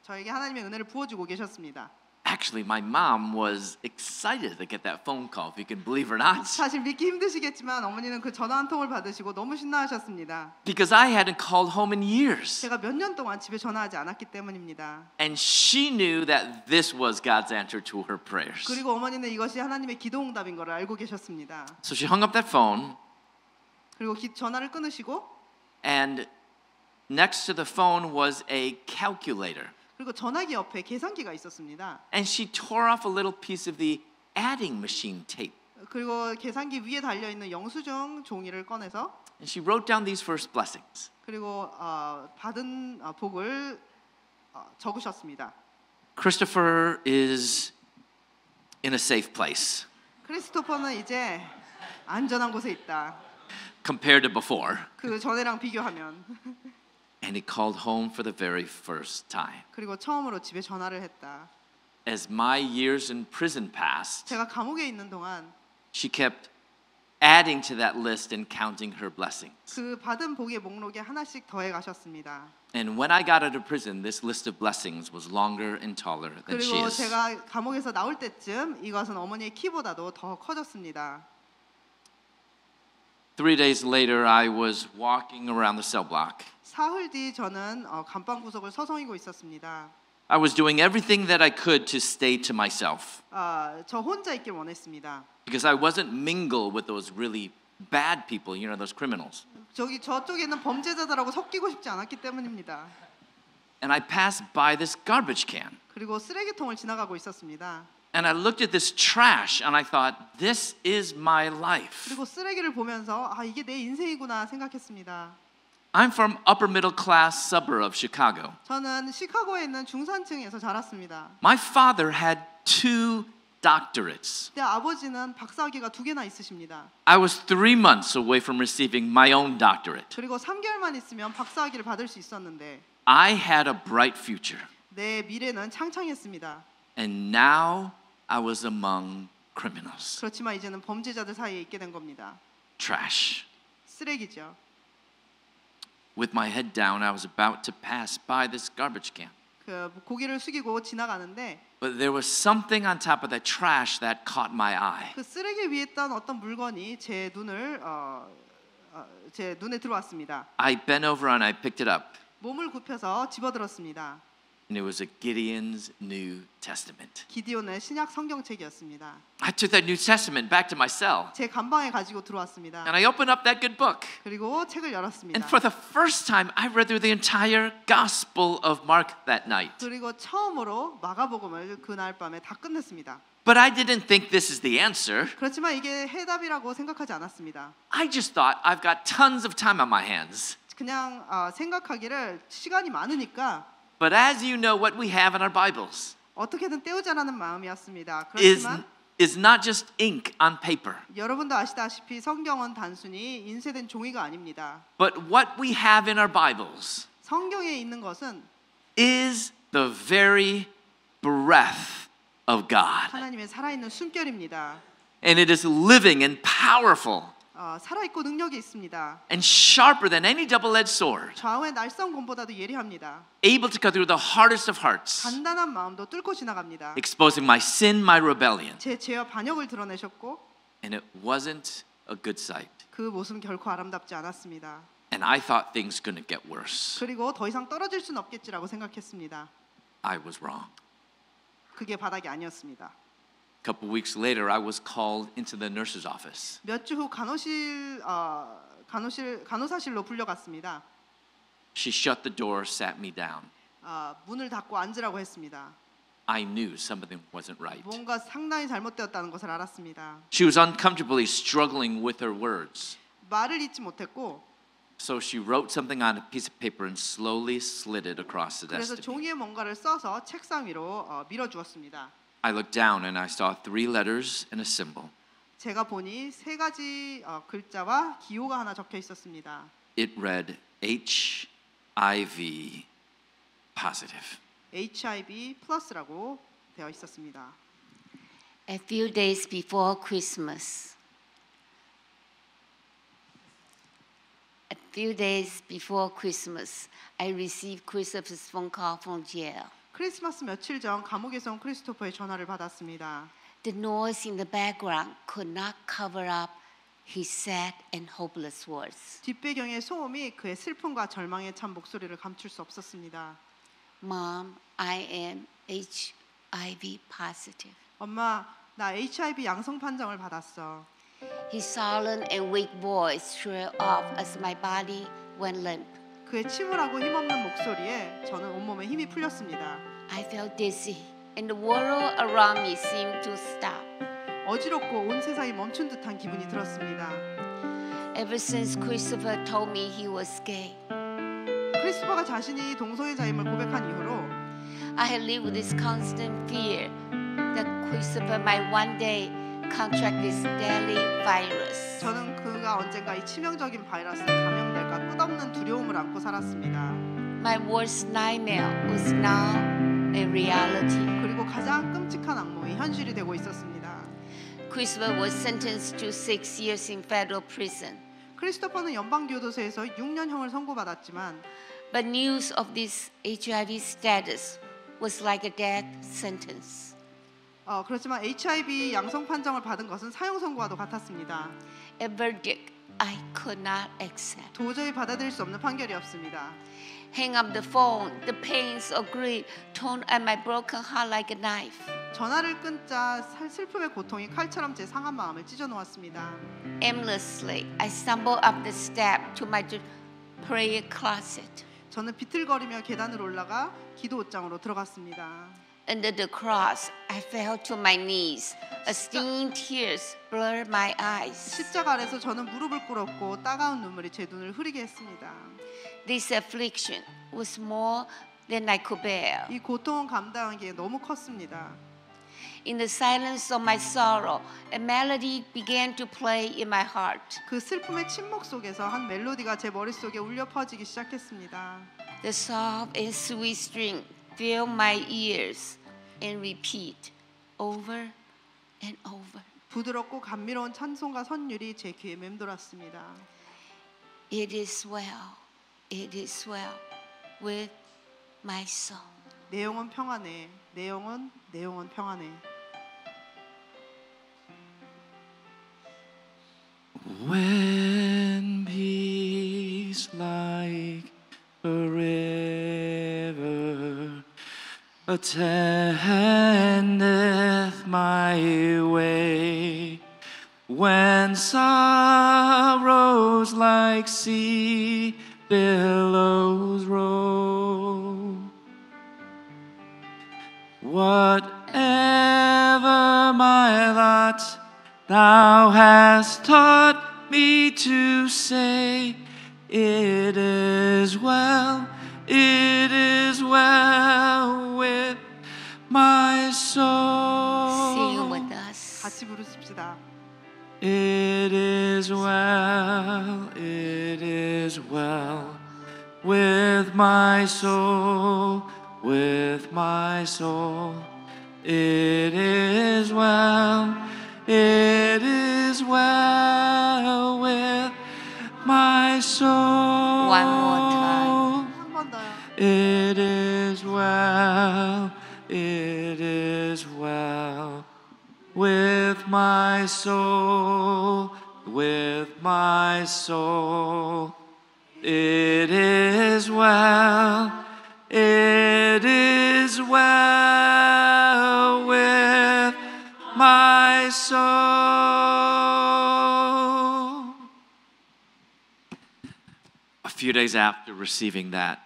Speaker 3: 저에게 하나님의 은혜를 부어주고 계셨습니다.
Speaker 4: Actually, my mom was excited to get that phone call, if you can believe it or not,
Speaker 3: 사실 믿기 힘드시겠지만 어머니는 그 전화 한 통을 받으시고 너무 신나하셨습니다.
Speaker 4: because I hadn't called home in years.
Speaker 3: 제가 몇 년 동안 집에 전화하지 않았기 때문입니다.
Speaker 4: And she knew that this was God's answer to her prayers.
Speaker 3: 그리고 어머니는 이것이 하나님의 기도응답인 것을 알고 계셨습니다.
Speaker 4: So she hung up that phone,
Speaker 3: 그리고 전화를 끊으시고
Speaker 4: and next to the phone was a calculator.
Speaker 3: 그리고 전화기 옆에 계산기가 있었습니다.
Speaker 4: And she tore off a little piece of the adding machine tape.
Speaker 3: 그리고 계산기 위에 달려 있는 영수증 종이를 꺼내서
Speaker 4: And she wrote down these first blessings.
Speaker 3: 그리고 받은 복을 적으셨습니다.
Speaker 4: Christopher is in a safe place
Speaker 3: 크리스토퍼는 이제 안전한 곳에 있다.
Speaker 4: compared to before.
Speaker 3: 그 전에랑 비교하면.
Speaker 4: And he called home for the very first time.
Speaker 3: 그리고 처음으로 집에 전화를 했다.
Speaker 4: As my years in prison passed,
Speaker 3: 제가 감옥에 있는 동안
Speaker 4: she kept adding to that list and counting her blessings.
Speaker 3: 그 받은 복의 목록에 하나씩 더해 가셨습니다.
Speaker 4: And when I got out of prison, this list of blessings was longer and taller than she
Speaker 3: 그리고
Speaker 4: is.
Speaker 3: 제가 감옥에서 나올 때쯤 이것은 어머니의 키보다도 더 커졌습니다.
Speaker 4: 3 days later, I was walking around the cell block,
Speaker 3: 사흘 뒤 저는 감방 구석을 서성이고 있었습니다.
Speaker 4: I was doing everything that I could to stay to myself
Speaker 3: 저 혼자 있길 원했습니다.
Speaker 4: because I wasn't mingle with those really bad people, you know, those criminals.
Speaker 3: 저쪽에 있는 범죄자들하고 섞이고 싶지 않았기 때문입니다.
Speaker 4: And I passed by this garbage can.
Speaker 3: 그리고 쓰레기통을 지나가고 있었습니다.
Speaker 4: And I looked at this trash and I thought, this is my life.
Speaker 3: 그리고 쓰레기를 보면서 이게 내 인생이구나 생각했습니다.
Speaker 4: I'm from upper middle class suburb of Chicago.
Speaker 3: 저는 시카고에 있는 중산층에서 자랐습니다.
Speaker 4: My father had 2 doctorates.
Speaker 3: 내 아버지는 박사학위가 2개나 있으십니다.
Speaker 4: I was 3 months away from receiving my own doctorate.
Speaker 3: 그리고 3개월만 있으면 박사학위를 받을 수 있었는데
Speaker 4: I had a bright future.
Speaker 3: 내 미래는 창창했습니다.
Speaker 4: And now I was among criminals.
Speaker 3: 그렇지만 이제는 범죄자들 사이에 있게 된 겁니다.
Speaker 4: Trash.
Speaker 3: 쓰레기죠.
Speaker 4: With my head down, I was about to pass by this garbage can.
Speaker 3: 고개를 숙이고 지나가는데
Speaker 4: But there was something on top of that trash that caught my eye.
Speaker 3: 그 쓰레기 위에 있던 어떤 물건이 제 눈에 들어왔습니다.
Speaker 4: I bent over and I picked it up.
Speaker 3: 몸을 굽혀서 집어들었습니다.
Speaker 4: And it was a Gideon's New Testament.
Speaker 3: 기디온의 신약 성경책이었습니다.
Speaker 4: I took that New Testament back to my cell.
Speaker 3: 제 감방에 가지고 들어왔습니다.
Speaker 4: And I opened up that good book.
Speaker 3: 그리고 책을 열었습니다.
Speaker 4: And for the first time, I read through the entire Gospel of Mark that night.
Speaker 3: 그리고 처음으로 마가복음을 그날 밤에 다 끝냈습니다.
Speaker 4: But I didn't think this is the answer.
Speaker 3: 그렇지만 이게 해답이라고 생각하지 않았습니다.
Speaker 4: I just thought I've got tons of time on my hands.
Speaker 3: 그냥 생각하기를 시간이 많으니까
Speaker 4: But as you know, what we have in our Bibles
Speaker 3: 어떻게든 때우자라는 마음이었습니다.
Speaker 4: is
Speaker 3: 그렇지만
Speaker 4: not just ink on paper.
Speaker 3: 여러분도 아시다시피 성경은 단순히 인쇄된 종이가 아닙니다.
Speaker 4: But what we have in our Bibles
Speaker 3: 성경에 있는 것은
Speaker 4: is the very breath of God.
Speaker 3: 하나님의 살아있는 숨결입니다.
Speaker 4: And it is living and powerful
Speaker 3: 살아있고 능력이 있습니다.
Speaker 4: and sharper than any double-edged sword,
Speaker 3: 좌우의 날선 검보다도 예리합니다.
Speaker 4: able to cut through the hardest of hearts,
Speaker 3: 단단한 마음도 뚫고 지나갑니다.
Speaker 4: exposing my sin, my rebellion.
Speaker 3: 제 죄와 반역을 드러내셨고
Speaker 4: And it wasn't a good sight.
Speaker 3: 그 모습은 결코 아름답지 않았습니다.
Speaker 4: And I thought things couldn't get worse.
Speaker 3: 그리고 더 이상 떨어질 수는 없겠지라고 생각했습니다.
Speaker 4: I was wrong.
Speaker 3: 그게 바닥이 아니었습니다.
Speaker 4: A couple weeks later, I was called into the nurse's office.
Speaker 3: 몇 주 후 간호사실로 불려갔습니다.
Speaker 4: She shut the door, sat me down.
Speaker 3: 문을 닫고 앉으라고 했습니다.
Speaker 4: I knew something wasn't right.
Speaker 3: 뭔가 상당히 잘못되었다는 것을 알았습니다.
Speaker 4: She was uncomfortably struggling with her words.
Speaker 3: 말을 잇지 못했고
Speaker 4: So she wrote something on a piece of paper and slowly slid it across the
Speaker 3: 그래서
Speaker 4: desk.
Speaker 3: 종이에 뭔가를 써서 책상 위로 밀어주었습니다.
Speaker 4: I looked down and I saw 3 letters and a symbol.
Speaker 3: 제가 보니 3가지 글자와 기호가 하나 적혀 있었습니다.
Speaker 4: It read HIV positive.
Speaker 3: HIV 플러스라고 되어 있었습니다.
Speaker 2: A few days before Christmas, I received Christopher's phone call from jail.
Speaker 3: 크리스마스 며칠 전 감옥에서 온 크리스토퍼의 전화를 받았습니다.
Speaker 2: The noise in the background could not cover up his sad and hopeless words.
Speaker 3: 뒷배경의 소음이 그의 슬픔과 절망에 찬 목소리를 감출 수 없었습니다.
Speaker 2: Mom, I am HIV positive.
Speaker 3: 엄마, 나 HIV 양성 판정을 받았어.
Speaker 2: His silent and weak voice trailed off as my body went limp.
Speaker 3: 그의 침울하고 힘없는 목소리에 저는 온몸에 힘이 풀렸습니다.
Speaker 2: I felt dizzy, and the world around me seemed to stop.
Speaker 3: 어지럽고 온 세상이 멈춘 듯한 기분이 들었습니다.
Speaker 2: Ever since Christopher told me he was gay,
Speaker 3: 크리스토퍼가 자신이 동성애자임을 고백한 이후로
Speaker 2: I had lived with this constant fear that Christopher might one day contract this deadly virus.
Speaker 3: 저는 그가 언젠가 이 치명적인 바이러스에 감염될까 끝없는 두려움을 안고 살았습니다.
Speaker 2: My worst nightmare was now a reality.
Speaker 3: 그리고 가장 끔찍한 악몽이 현실이 되고 있었습니다.
Speaker 2: Christopher was sentenced to 6 years in federal prison.
Speaker 3: 크리스토퍼는 연방교도소에서 6년형을 선고받았지만
Speaker 2: But news of this HIV status was like a death sentence.
Speaker 3: 그렇지만 HIV 양성 판정을 받은 것은 사형 선고와도 같았습니다.
Speaker 2: A verdict I could not accept.
Speaker 3: 도저히 받아들일 수 없는 판결이었습니다.
Speaker 2: Hang up the phone. The pains of grief torn at my broken heart like a knife.
Speaker 3: 전화를 끊자 슬픔의 고통이 칼처럼 제 상한 마음을 찢어 놓았습니다.
Speaker 2: Aimlessly, I stumbled up the step to my prayer closet.
Speaker 3: 저는 비틀거리며 계단을 올라가 기도 옷장으로 들어갔습니다.
Speaker 2: Under the cross, I fell to my knees. A stinging tears blurred my eyes.
Speaker 3: 십자가 아래서 저는 무릎을 꿇었고 따가운 눈물이 제 눈을 흐리게 했습니다.
Speaker 2: This affliction was more than I could bear.
Speaker 3: 이 고통은 감당하기에 너무 컸습니다.
Speaker 2: In the silence of my sorrow, a melody began to play in my heart.
Speaker 3: 그 슬픔의 침묵 속에서 한 멜로디가 제 머릿속에 울려 퍼지기 시작했습니다.
Speaker 2: The soft and sweet string filled my ears and repeat over and over.
Speaker 3: 부드럽고 감미로운 찬송과 선율이 제 귀에 맴돌았습니다.
Speaker 2: It is well, it is well with my soul.
Speaker 3: 내 영혼 평안해, 내 영혼 평안해.
Speaker 4: When peace like a river attendeth my way, when sorrows like sea billows roll, whatever my lot, thou hast taught me to say, it is well with my soul.
Speaker 2: Sing with us.
Speaker 3: 같이 부르십시다.
Speaker 4: It is well with my soul, with my soul. It is well with my soul.
Speaker 2: One more time.
Speaker 3: 한 번 더요.
Speaker 4: It is well with my soul, with my soul. It is well with my soul. A few days after receiving that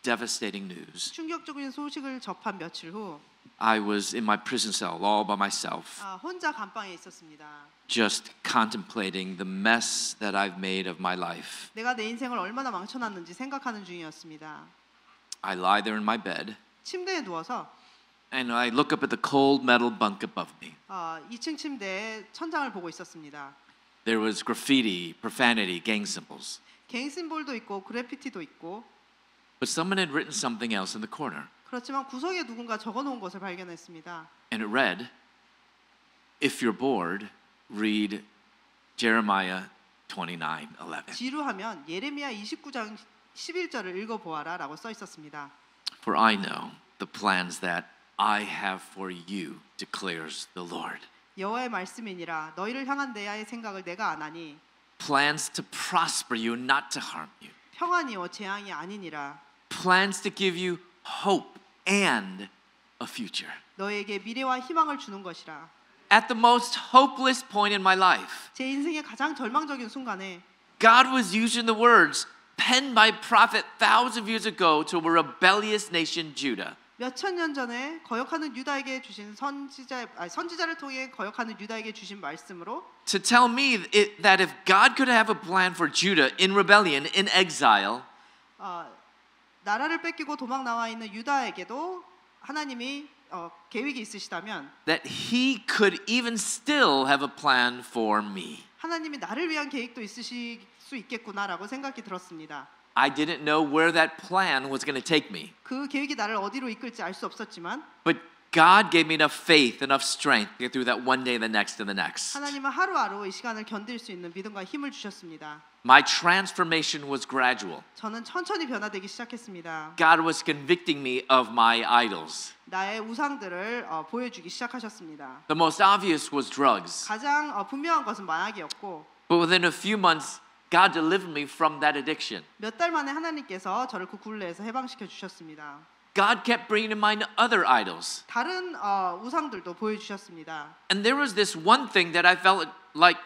Speaker 4: devastating news,
Speaker 3: 충격적인 소식을 접한 며칠 후
Speaker 4: I was in my prison cell all by myself,
Speaker 3: 혼자 감방에 있었습니다.
Speaker 4: just contemplating the mess that I've made of my life.
Speaker 3: 내가 내 인생을 얼마나 망쳐놨는지 생각하는 중이었습니다.
Speaker 4: I lie there in my bed,
Speaker 3: 침대에 누워서
Speaker 4: and I look up at the cold metal bunk above me.
Speaker 3: 2층 침대에 천장을 보고 있었습니다.
Speaker 4: There was graffiti, profanity, gang symbols.
Speaker 3: 갱 심볼도 있고 그래피티도 있고
Speaker 4: But someone had written something else in the corner,
Speaker 3: 그렇지만 구석에 누군가 적어놓은 것을 발견했습니다.
Speaker 4: and it read, if you're bored, read Jeremiah 29:11.
Speaker 3: 지루하면 예레미야 29장 11절을 읽어보아라 라고 써 있었습니다.
Speaker 4: For I know the plans that I have for you, declares the Lord.
Speaker 3: 여호와의 말씀이니라 너희를 향한 내 생각을 내가 아나니
Speaker 4: Plans to prosper you, not to harm you.
Speaker 3: 평안이요 재앙이 아니니라.
Speaker 4: Plans to give you hope and a future.
Speaker 3: 너에게 미래와 희망을 주는 것이라.
Speaker 4: At the most hopeless point in my life,
Speaker 3: 제 인생의 가장 절망적인 순간에
Speaker 4: God was using the words penned by prophet thousands of years ago to a rebellious nation, Judah.
Speaker 3: 몇천 년 전에 거역하는 유다에게 주신 선지자를 통해 거역하는 유다에게 주신 말씀으로
Speaker 4: To tell me that if God could have a plan for Judah in rebellion, in exile,
Speaker 3: 나라를 뺏기고 도망 나와 있는 유다에게도 하나님이 계획이 있으시다면
Speaker 4: that He could even still have a plan for me.
Speaker 3: 하나님이 나를 위한 계획도 있으실 수 있겠구나라고 생각이 들었습니다.
Speaker 4: I didn't know where that plan was going to take me.
Speaker 3: 그 계획이 나를 어디로 이끌지 알 수 없었지만
Speaker 4: But God gave me enough faith, enough strength to get through that one day, the next, and the next.
Speaker 3: 하나님은 하루하루 이 시간을 견딜 수 있는 믿음과 힘을 주셨습니다.
Speaker 4: My transformation was gradual.
Speaker 3: 저는 천천히 변화되기 시작했습니다.
Speaker 4: God was convicting me of my idols.
Speaker 3: 나의 우상들을 보여주기 시작하셨습니다.
Speaker 4: The most obvious was drugs.
Speaker 3: 가장 분명한 것은 마약이었고
Speaker 4: But within a few months, God delivered me from that addiction.
Speaker 3: 몇 달 만에 하나님께서 저를 그 굴레에서 해방시켜 주셨습니다.
Speaker 4: God kept bringing to mind other idols.
Speaker 3: 다른 우상들도 보여주셨습니다.
Speaker 4: And there was this one thing that I felt like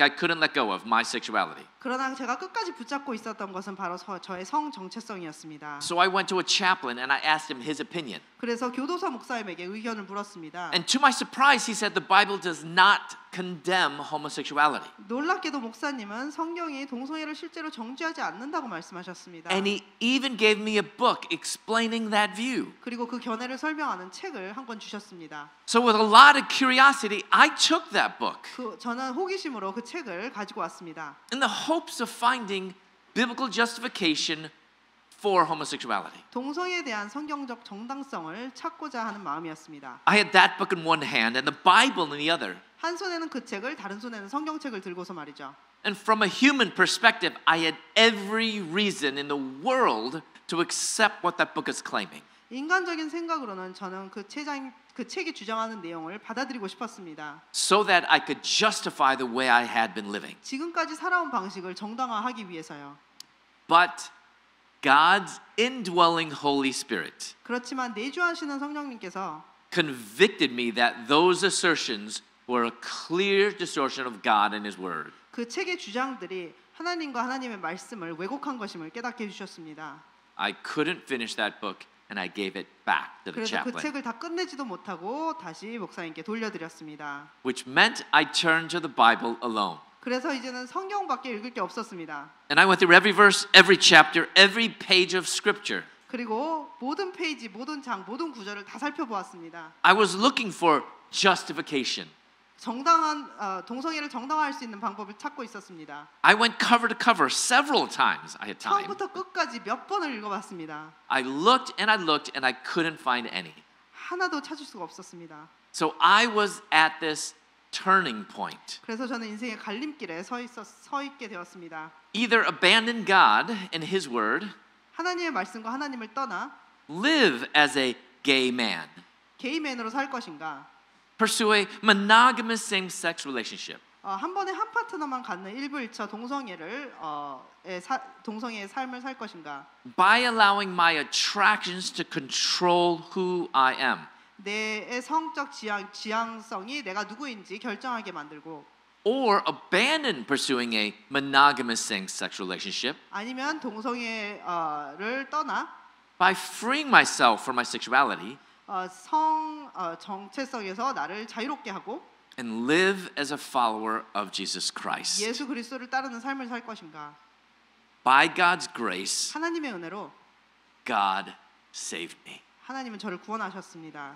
Speaker 4: I couldn't let go of, my sexuality.
Speaker 3: 그러나 제가 끝까지 붙잡고 있었던 것은 바로 저의 성 정체성이었습니다.
Speaker 4: So I went to a chaplain and I asked him his opinion.
Speaker 3: 그래서 교도소 목사님에게 의견을 물었습니다.
Speaker 4: And to my surprise, he said the Bible does not condemn homosexuality.
Speaker 3: 놀랍게도 목사님은 성경이 동성애를 실제로 정죄하지 않는다고 말씀하셨습니다.
Speaker 4: And he even gave me a book explaining that view.
Speaker 3: 그리고 그 견해를 설명하는 책을 한 권 주셨습니다.
Speaker 4: So with a lot of curiosity, I took that book
Speaker 3: 저는 호기심으로 그 책을 가지고 왔습니다.
Speaker 4: in the hopes of finding biblical justification for homosexuality.
Speaker 3: 동성애에 대한 성경적 정당성을 찾고자 하는 마음이었습니다.
Speaker 4: I had that book in one hand and the Bible in the other.
Speaker 3: 한 손에는 그 책을, 다른 손에는 성경책을 들고서 말이죠.
Speaker 4: And from a human perspective, I had every reason in the world to accept what that book is claiming.
Speaker 3: 인간적인 생각으로는 저는 그 책이 주장하는 내용을 받아들이고 싶었습니다.
Speaker 4: So that I could justify the way I had been living.
Speaker 3: 지금까지 살아온 방식을 정당화하기 위해서요.
Speaker 4: But God's indwelling Holy Spirit
Speaker 3: 그렇지만 내주하시는 성령님께서
Speaker 4: convicted me that those assertions were a clear distortion of God and His Word.
Speaker 3: 그 책의 주장들이 하나님과 하나님의 말씀을 왜곡한 것임을 깨닫게 해주셨습니다.
Speaker 4: I couldn't finish that book and I gave it back to the
Speaker 3: 그래서 그
Speaker 4: chaplain.
Speaker 3: 책을 다 끝내지도 못하고 다시 목사님께 돌려드렸습니다.
Speaker 4: Which meant I turned to the Bible alone.
Speaker 3: 그래서 이제는 성경밖에 읽을 게 없었습니다.
Speaker 4: And I went through every verse, every chapter, every page of Scripture.
Speaker 3: 그리고 모든 페이지, 모든 장, 모든 구절을 다 살펴보았습니다.
Speaker 4: I was looking for justification.
Speaker 3: 정당한 동성애를 정당화할 수 있는 방법을 찾고 있었습니다.
Speaker 4: I went cover to cover several times. I had time.
Speaker 3: 처음부터 끝까지 몇 번을 읽어봤습니다.
Speaker 4: I looked and I looked and I couldn't find any.
Speaker 3: 하나도 찾을 수가 없었습니다.
Speaker 4: So I was at this turning point.
Speaker 3: 그래서 저는 인생의 갈림길에 서 있게 되었습니다.
Speaker 4: Either abandon God and His Word,
Speaker 3: 하나님의 말씀과 하나님을 떠나
Speaker 4: live as a gay man,
Speaker 3: 게이맨으로 살 것인가,
Speaker 4: pursue a monogamous same-sex relationship,
Speaker 3: 한 번에 한 파트너만 갖는 일부일처 동성애의 삶을 살 것인가,
Speaker 4: by allowing my attractions to control who I am,
Speaker 3: 내 성적 지향성이 내가 누구인지 결정하게 만들고,
Speaker 4: or abandon pursuing a monogamous same-sex relationship
Speaker 3: 아니면 동성애를 떠나
Speaker 4: by freeing myself from my sexuality
Speaker 3: 정체성에서 나를 자유롭게 하고
Speaker 4: and live as a follower of Jesus Christ.
Speaker 3: 예수 그리스도를 따르는 삶을 살 것인가.
Speaker 4: By God's grace,
Speaker 3: 하나님의 은혜로
Speaker 4: God saved me.
Speaker 3: 하나님은 저를 구원하셨습니다.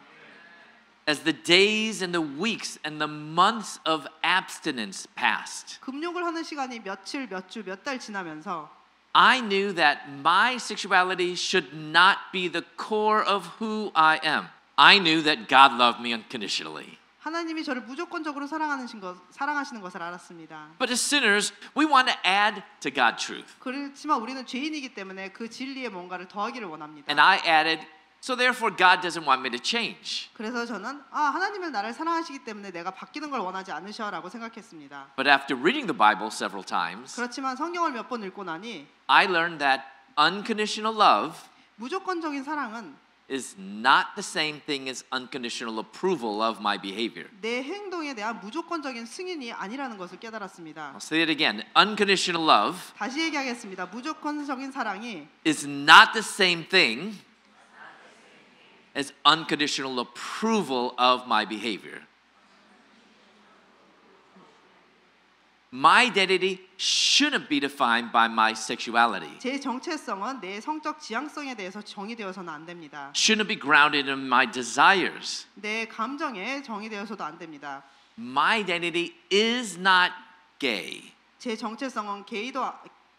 Speaker 4: As the days and the weeks and the months of abstinence passed,
Speaker 3: 금욕을 하는 시간이 며칠, 몇 주, 몇 달 지나면서
Speaker 4: I knew that my sexuality should not be the core of who I am. I knew that God loved me unconditionally.
Speaker 3: 하나님이 저를 무조건적으로 사랑하시는 것을 알았습니다.
Speaker 4: But as sinners, we want to add to God's truth.
Speaker 3: 그렇지만 우리는 죄인이기 때문에 그 진리에 뭔가를 더하기를 원합니다.
Speaker 4: And I added, so therefore God doesn't want me to change.
Speaker 3: 그래서 저는 하나님은 나를 사랑하시기 때문에 내가 바뀌는 걸 원하지 않으셔라고 생각했습니다.
Speaker 4: But after reading the Bible several times,
Speaker 3: 그렇지만 성경을 몇 번 읽고 나니
Speaker 4: I learned that unconditional love
Speaker 3: 무조건적인 사랑은
Speaker 4: is not the same thing as unconditional approval of my behavior.
Speaker 3: 내 행동에 대한 무조건적인 승인이 아니라는 것을 깨달았습니다.
Speaker 4: I'll say it again. Unconditional love
Speaker 3: 다시 얘기하겠습니다. 무조건적인 사랑이
Speaker 4: is not the same thing as unconditional approval of my behavior. My identity shouldn't be defined by my sexuality.
Speaker 3: 제 정체성은 내 성적 지향성에 대해서 정의되어서는 안 됩니다.
Speaker 4: Shouldn't be grounded in my desires.
Speaker 3: 내 감정에 정의되어서도 안 됩니다.
Speaker 4: My identity is not gay.
Speaker 3: 제 정체성은 게이도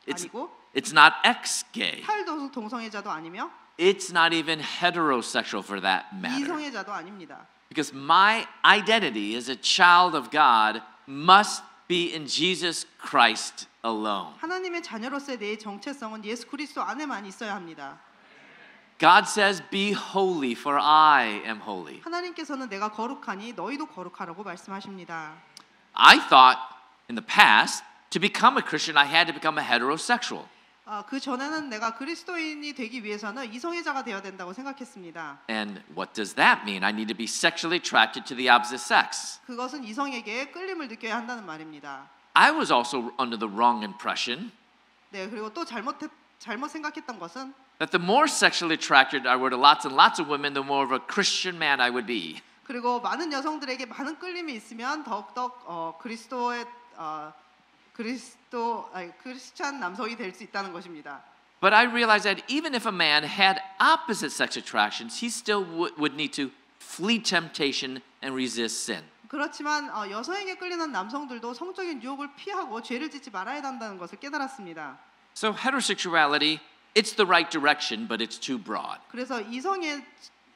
Speaker 3: 아니고
Speaker 4: It's not ex-gay.
Speaker 3: 탈도 동성애자도 아니며
Speaker 4: It's not even heterosexual for that matter.
Speaker 3: 이성애자도 아닙니다.
Speaker 4: Because my identity as a child of God must be in Jesus Christ alone.
Speaker 3: 하나님의 자녀로서의 내 정체성은 예수 그리스도 안에만 있어야 합니다.
Speaker 4: God says, "Be holy, for I am holy."
Speaker 3: 하나님께서는 내가 거룩하니 너희도 거룩하라고 말씀하십니다.
Speaker 4: I thought in the past to become a Christian, I had to become a heterosexual.
Speaker 3: 그 전에는 내가 그리스도인이 되기 위해서는 이성애자가 되어야 된다고 생각했습니다.
Speaker 4: And what does that mean? I need to be sexually attracted to the opposite sex.
Speaker 3: 그것은 이성에게 끌림을 느껴야 한다는 말입니다.
Speaker 4: I was also under the wrong impression
Speaker 3: 네, 그리고 또 잘못 생각했던 것은
Speaker 4: that the more sexually attracted I were to lots and lots of women, the more of a Christian man I would be.
Speaker 3: 그리고 많은 여성들에게 많은 끌림이 있으면 더욱더 크리스찬 남성이 될 수 있다는 것입니다.
Speaker 4: But I realized that even if a man had opposite sex attractions, he still would need to flee temptation and resist sin.
Speaker 3: 그렇지만 여성에게 끌리는 남성들도 성적인 유혹을 피하고 죄를 짓지 말아야 한다는 것을 깨달았습니다.
Speaker 4: So heterosexuality, it's the right direction, but it's too broad.
Speaker 3: 그래서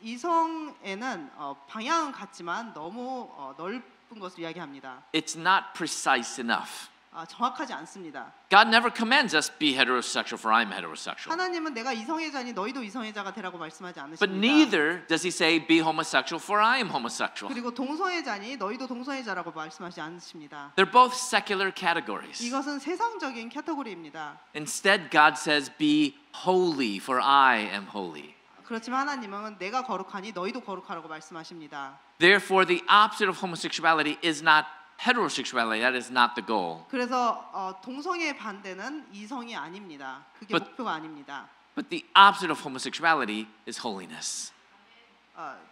Speaker 3: 이성에는 방향은 같지만 너무 넓은 것을 이야기합니다.
Speaker 4: It's not precise enough.
Speaker 3: 정확하지 않습니다.
Speaker 4: God never commands us be heterosexual for I'm heterosexual.
Speaker 3: 하나님은 내가 이성애자니 너희도 이성애자가 되라고 말씀하지
Speaker 4: But
Speaker 3: 않으십니다.
Speaker 4: neither does he say be homosexual for I am homosexual.
Speaker 3: 그리고 동성애자니 너희도 동성애자라고 말씀하지 않으십니다.
Speaker 4: They're both secular categories.
Speaker 3: 이것은 세상적인 카테고리입니다.
Speaker 4: Instead, God says be holy for I am holy.
Speaker 3: 그렇지만 하나님은 내가 거룩하니 너희도 거룩하라고 말씀하십니다.
Speaker 4: Therefore, the opposite of homosexuality is not heterosexuality. That is not the goal.
Speaker 3: 그래서 동성애의 반대는 이성이 아닙니다. 그게
Speaker 4: But-
Speaker 3: 목표가 아닙니다.
Speaker 4: But the opposite of homosexuality is holiness.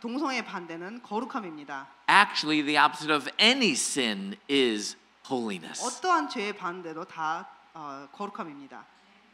Speaker 3: 동성애의 반대는 거룩함입니다.
Speaker 4: Actually, the opposite of any sin is holiness.
Speaker 3: 어떠한 죄의 반대도 다 거룩함입니다.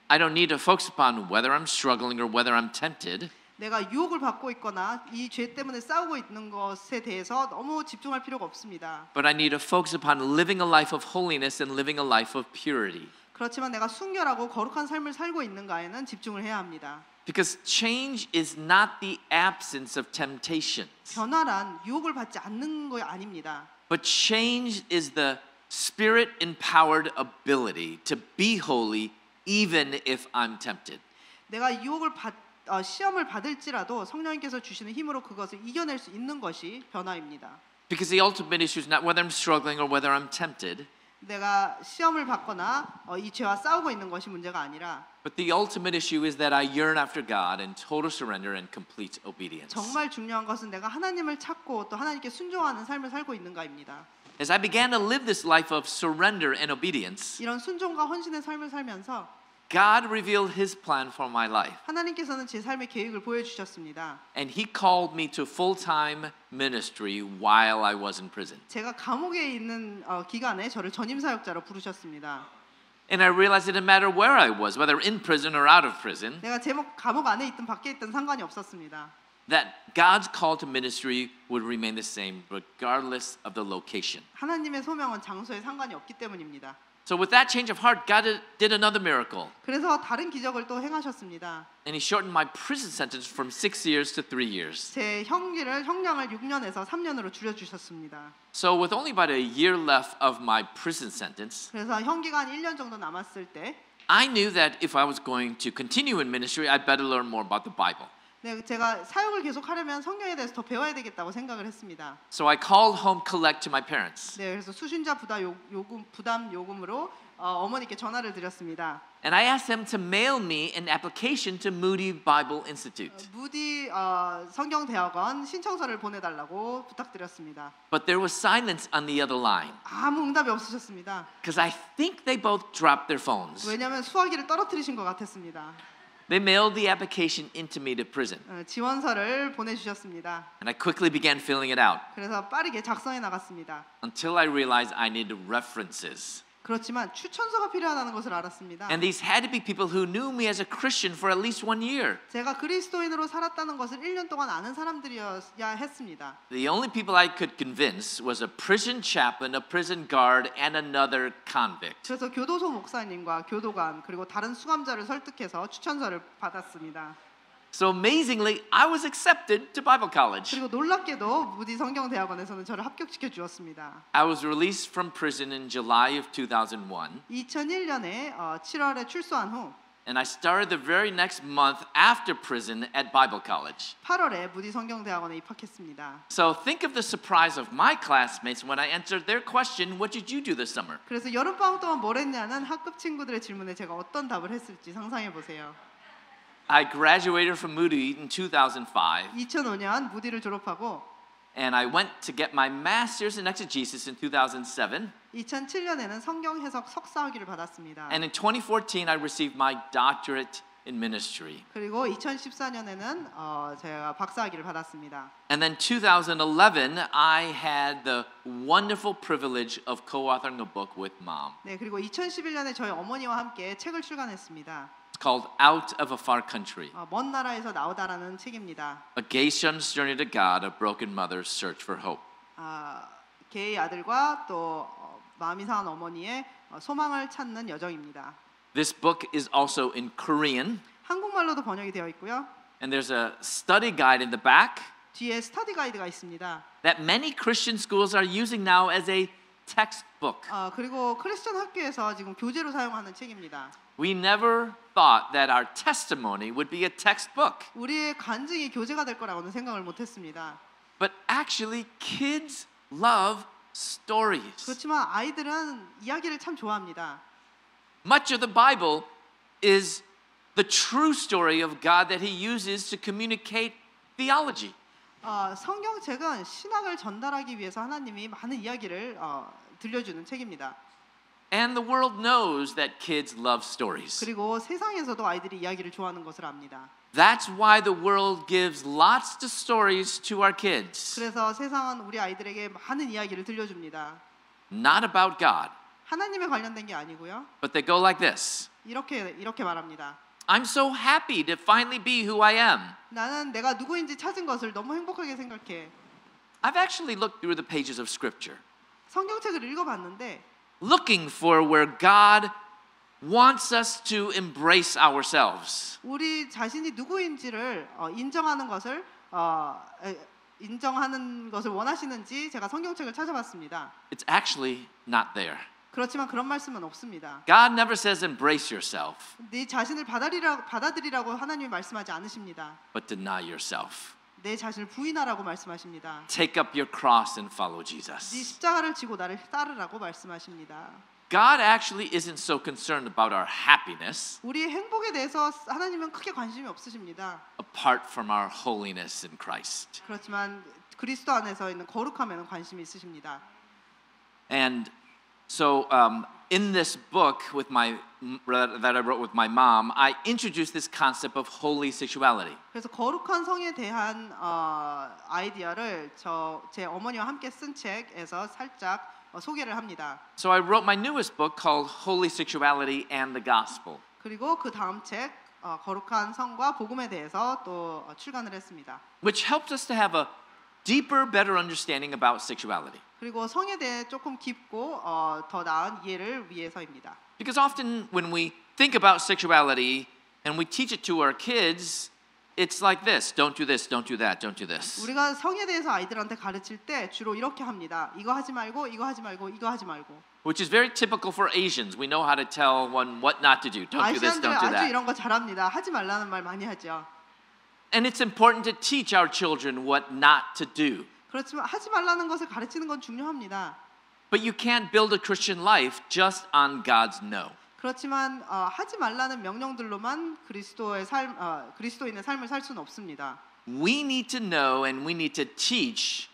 Speaker 4: I don't need to focus upon whether I'm struggling or whether I'm tempted.
Speaker 3: 내가 유혹을 받고 있거나 이 죄 때문에 싸우고 있는 것에 대해서 너무 집중할 필요가 없습니다.
Speaker 4: But I need to focus upon living a life of holiness and living a life of purity.
Speaker 3: 그렇지만 내가 순결하고 거룩한 삶을 살고 있는가에는 집중을 해야 합니다.
Speaker 4: Because change is not the absence of temptations,
Speaker 3: 변화란 유혹을 받지 않는 거 아닙니다.
Speaker 4: but change is the spirit empowered ability to be holy even if I'm tempted.
Speaker 3: 내가 시험을 받을지라도 성령님께서 주시는 힘으로 그것을 이겨낼 수 있는 것이 변화입니다.
Speaker 4: Because the ultimate issue is not whether I'm struggling or whether I'm tempted,
Speaker 3: 내가 시험을 받거나 이 죄와 싸우고 있는 것이 문제가 아니라
Speaker 4: but the ultimate issue is that I yearn after God in total surrender and complete obedience.
Speaker 3: 정말 중요한 것은 내가 하나님을 찾고 또 하나님께 순종하는 삶을 살고 있는가입니다.
Speaker 4: As I began to live this life of surrender and obedience,
Speaker 3: 이런 순종과 헌신의 삶을 살면서
Speaker 4: God revealed His plan for my life.
Speaker 3: 하나님께서는 제 삶의 계획을 보여주셨습니다.
Speaker 4: And He called me to full-time ministry while I was in prison.
Speaker 3: 제가 감옥에 있는 기간에 저를 전임 사역자로 부르셨습니다.
Speaker 4: And I realized it didn't matter where I was, whether in prison or out of prison,
Speaker 3: 내가 감옥 안에 있든 밖에 있든 상관이 없었습니다.
Speaker 4: that God's call to ministry would remain the same regardless of the location.
Speaker 3: 하나님의 소명은 장소에 상관이 없기 때문입니다.
Speaker 4: So with that change of heart, God did another miracle.
Speaker 3: 그래서 다른 기적을 또 행하셨습니다.
Speaker 4: And He shortened my prison sentence from 6 years to 3 years.
Speaker 3: 제 형량을 6년에서 3년으로 줄여주셨습니다.
Speaker 4: So with only about a year left of my prison sentence,
Speaker 3: 그래서 형기가 한 1년 정도 남았을 때
Speaker 4: I knew that if I was going to continue in ministry, I'd better learn more about the Bible.
Speaker 3: 제가 사역을 계속하려면 성경에 대해서 더 배워야 되겠다고 생각을 했습니다.
Speaker 4: So I called home collect to my parents.
Speaker 3: 그래서 수신자 부담 요금으로 어머니께 전화를 드렸습니다.
Speaker 4: And I asked them to mail me an application to Moody Bible Institute.
Speaker 3: 무디 성경대학원 신청서를 보내달라고 부탁드렸습니다.
Speaker 4: But there was silence on the other line
Speaker 3: 아무 응답이 없으셨습니다.
Speaker 4: because I think they both dropped their phones.
Speaker 3: 왜냐하면 수화기를 떨어뜨리신 것 같았습니다.
Speaker 4: They mailed the application into me to prison.
Speaker 3: 지원서를 보내주셨습니다.
Speaker 4: And I quickly began filling it out
Speaker 3: 그래서 빠르게 작성해 나갔습니다.
Speaker 4: until I realized I needed references.
Speaker 3: 그렇지만 추천서가 필요하다는 것을 알았습니다.
Speaker 4: And these had to be people who knew me as a Christian for at least 1 year.
Speaker 3: 제가 그리스도인으로 살았다는 것을 1년 동안 아는 사람들이어야 했습니다.
Speaker 4: The only people I could convince was a prison chaplain, a prison guard, and another convict.
Speaker 3: 그래서 교도소 목사님과 교도관 그리고 다른 수감자를 설득해서 추천서를 받았습니다.
Speaker 4: So amazingly, I was accepted to Bible college.
Speaker 3: 그리고 놀랍게도 무디 성경대학원에서는 저를 합격시켜 주었습니다.
Speaker 4: I was released from prison in July of 2001.
Speaker 3: 2001년에 7월에 출소한 후
Speaker 4: And I started the very next month after prison at Bible college.
Speaker 3: 8월에 무디 성경대학원에 입학했습니다.
Speaker 4: So think of the surprise of my classmates when I answered their question, what did you do this summer?
Speaker 3: 그래서 여름방학 동안 뭘 했냐는 학급 친구들의 질문에 제가 어떤 답을 했을지 상상해 보세요.
Speaker 4: I graduated from Moody in 2005,
Speaker 3: 2005년 무디를 졸업하고
Speaker 4: and I went to get my master's in exegesis in 2007.
Speaker 3: 2007년에는 성경 해석 석사학위를 받았습니다.
Speaker 4: And in 2014, I received my doctorate in ministry.
Speaker 3: 그리고 2014년에는 제가 박사학위를 받았습니다.
Speaker 4: And then 2011, I had the wonderful privilege of co-authoring a book with mom.
Speaker 3: 네, 그리고 2011년에 저희 어머니와 함께 책을 출간했습니다.
Speaker 4: It's called Out of a Far Country.
Speaker 3: 먼 나라에서 나오다라는 책입니다.
Speaker 4: A gay son's journey to God, a broken mother's search for hope.
Speaker 3: 게이 아들과 또 마음이 상한 어머니의 소망을 찾는 여정입니다.
Speaker 4: This book is also in Korean,
Speaker 3: 한국말로도 번역이 되어 있고요.
Speaker 4: and there's a study guide in the back
Speaker 3: 뒤에 스터디 가이드가 있습니다.
Speaker 4: that many Christian schools are using now as a textbook.
Speaker 3: 그리고 크리스천 학교에서 지금 교재로 사용하는 책입니다.
Speaker 4: We never thought that our testimony would be a textbook.
Speaker 3: 우리의 간증이 교재가 될 거라고는 생각을 못했습니다.
Speaker 4: But actually, kids love stories.
Speaker 3: 그렇지만 아이들은 이야기를 참 좋아합니다.
Speaker 4: Much of the Bible is the true story of God that He uses to communicate theology.
Speaker 3: 성경책은 신학을 전달하기 위해서 하나님이 많은 이야기를 들려주는 책입니다.
Speaker 4: And the world knows that kids love stories.
Speaker 3: 그리고 세상에서도 아이들이 이야기를 좋아하는 것을 압니다.
Speaker 4: That's why the world gives lots of stories to our kids.
Speaker 3: 그래서 세상은 우리 아이들에게 많은 이야기를 들려줍니다.
Speaker 4: Not about God,
Speaker 3: 하나님에 관련된 게 아니고요.
Speaker 4: but they go like this.
Speaker 3: 이렇게 말합니다.
Speaker 4: I'm so happy to finally be who I am.
Speaker 3: 나는 내가 누구인지 찾은 것을 너무 행복하게 생각해.
Speaker 4: I've actually looked through the pages of Scripture,
Speaker 3: 성경책을 읽어봤는데
Speaker 4: looking for where God wants us to embrace ourselves.
Speaker 3: 우리 자신이 누구인지를 인정하는 것을 원하시는지 제가 성경책을 찾아봤습니다.
Speaker 4: It's actually not there.
Speaker 3: 그렇지만 그런 말씀은 없습니다.
Speaker 4: God never says embrace yourself,
Speaker 3: 네 자신을 받아들이라고 하나님이 말씀하지 않으십니다.
Speaker 4: but deny yourself.
Speaker 3: 내 자신을 부인하라고 말씀하십니다.
Speaker 4: Take up your cross and follow
Speaker 3: 네
Speaker 4: Jesus.
Speaker 3: 십자가를 지고 나를 따르라고 말씀하십니다.
Speaker 4: God actually isn't so concerned about our happiness
Speaker 3: 우리의 행복에 대해서 하나님은 크게 관심이 없으십니다.
Speaker 4: apart from our holiness in Christ.
Speaker 3: 그렇지만 그리스도 안에서 있는 거룩함에는 관심이 있으십니다.
Speaker 4: And so in this book that I wrote with my mom, I introduced this concept of holy sexuality.
Speaker 3: 그래서 거룩한 성에 대한 아이디어를 제 어머니와 함께 쓴 책에서 살짝 소개를 합니다.
Speaker 4: So I wrote my newest book called Holy Sexuality and the Gospel.
Speaker 3: 그리고 그 다음 책 거룩한 성과 복음에 대해서 또 출간을 했습니다.
Speaker 4: Which helps us to have a deeper, better understanding about sexuality.
Speaker 3: 그리고 성에 대해 조금 깊고 더 나은 이해를 위해서입니다.
Speaker 4: Because often when we think about sexuality and we teach it to our kids, it's like this: don't do this, don't do that, don't do this.
Speaker 3: 우리가 성에 대해서 아이들한테 가르칠 때 주로 이렇게 합니다. 이거 하지 말고, 이거 하지 말고, 이거 하지 말고.
Speaker 4: Which is very typical for Asians. We know how to tell one what not to do. Don't do this,
Speaker 3: 아시안들
Speaker 4: don't do
Speaker 3: 아주
Speaker 4: that.
Speaker 3: 이런 거 잘합니다. 하지 말라는 말 많이 하죠.
Speaker 4: And it's important to teach our children what not to do.
Speaker 3: 그렇지만 하지 말라는 것을 가르치는 건 중요합니다.
Speaker 4: But you can't build a Christian life just on God's no.
Speaker 3: 그렇지만 하지 말라는 명령들로만 그리스도인의 삶을 살 수는 없습니다.
Speaker 4: We need to know and we need to teach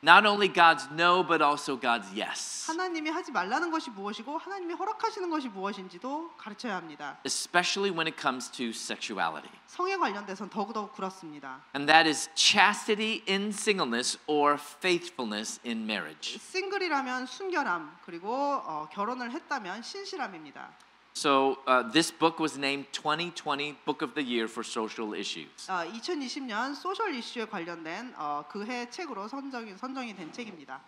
Speaker 4: not only God's no but also God's yes.
Speaker 3: 하나님이 하지 말라는 것이 무엇이고 하나님이 허락하시는 것이 무엇인지도 가르쳐야 합니다.
Speaker 4: Especially when it comes to sexuality.
Speaker 3: 성에 관련돼서는 더욱더욱 그렇습니다.
Speaker 4: And that is chastity in singleness or faithfulness in marriage.
Speaker 3: 싱글이라면 순결함, 그리고 결혼을 했다면 신실함입니다.
Speaker 4: So this book was named 2020 Book of the Year for Social Issues.
Speaker 3: 2020년 소셜 이슈에 관련된 그해 책으로 선정이 된 책입니다.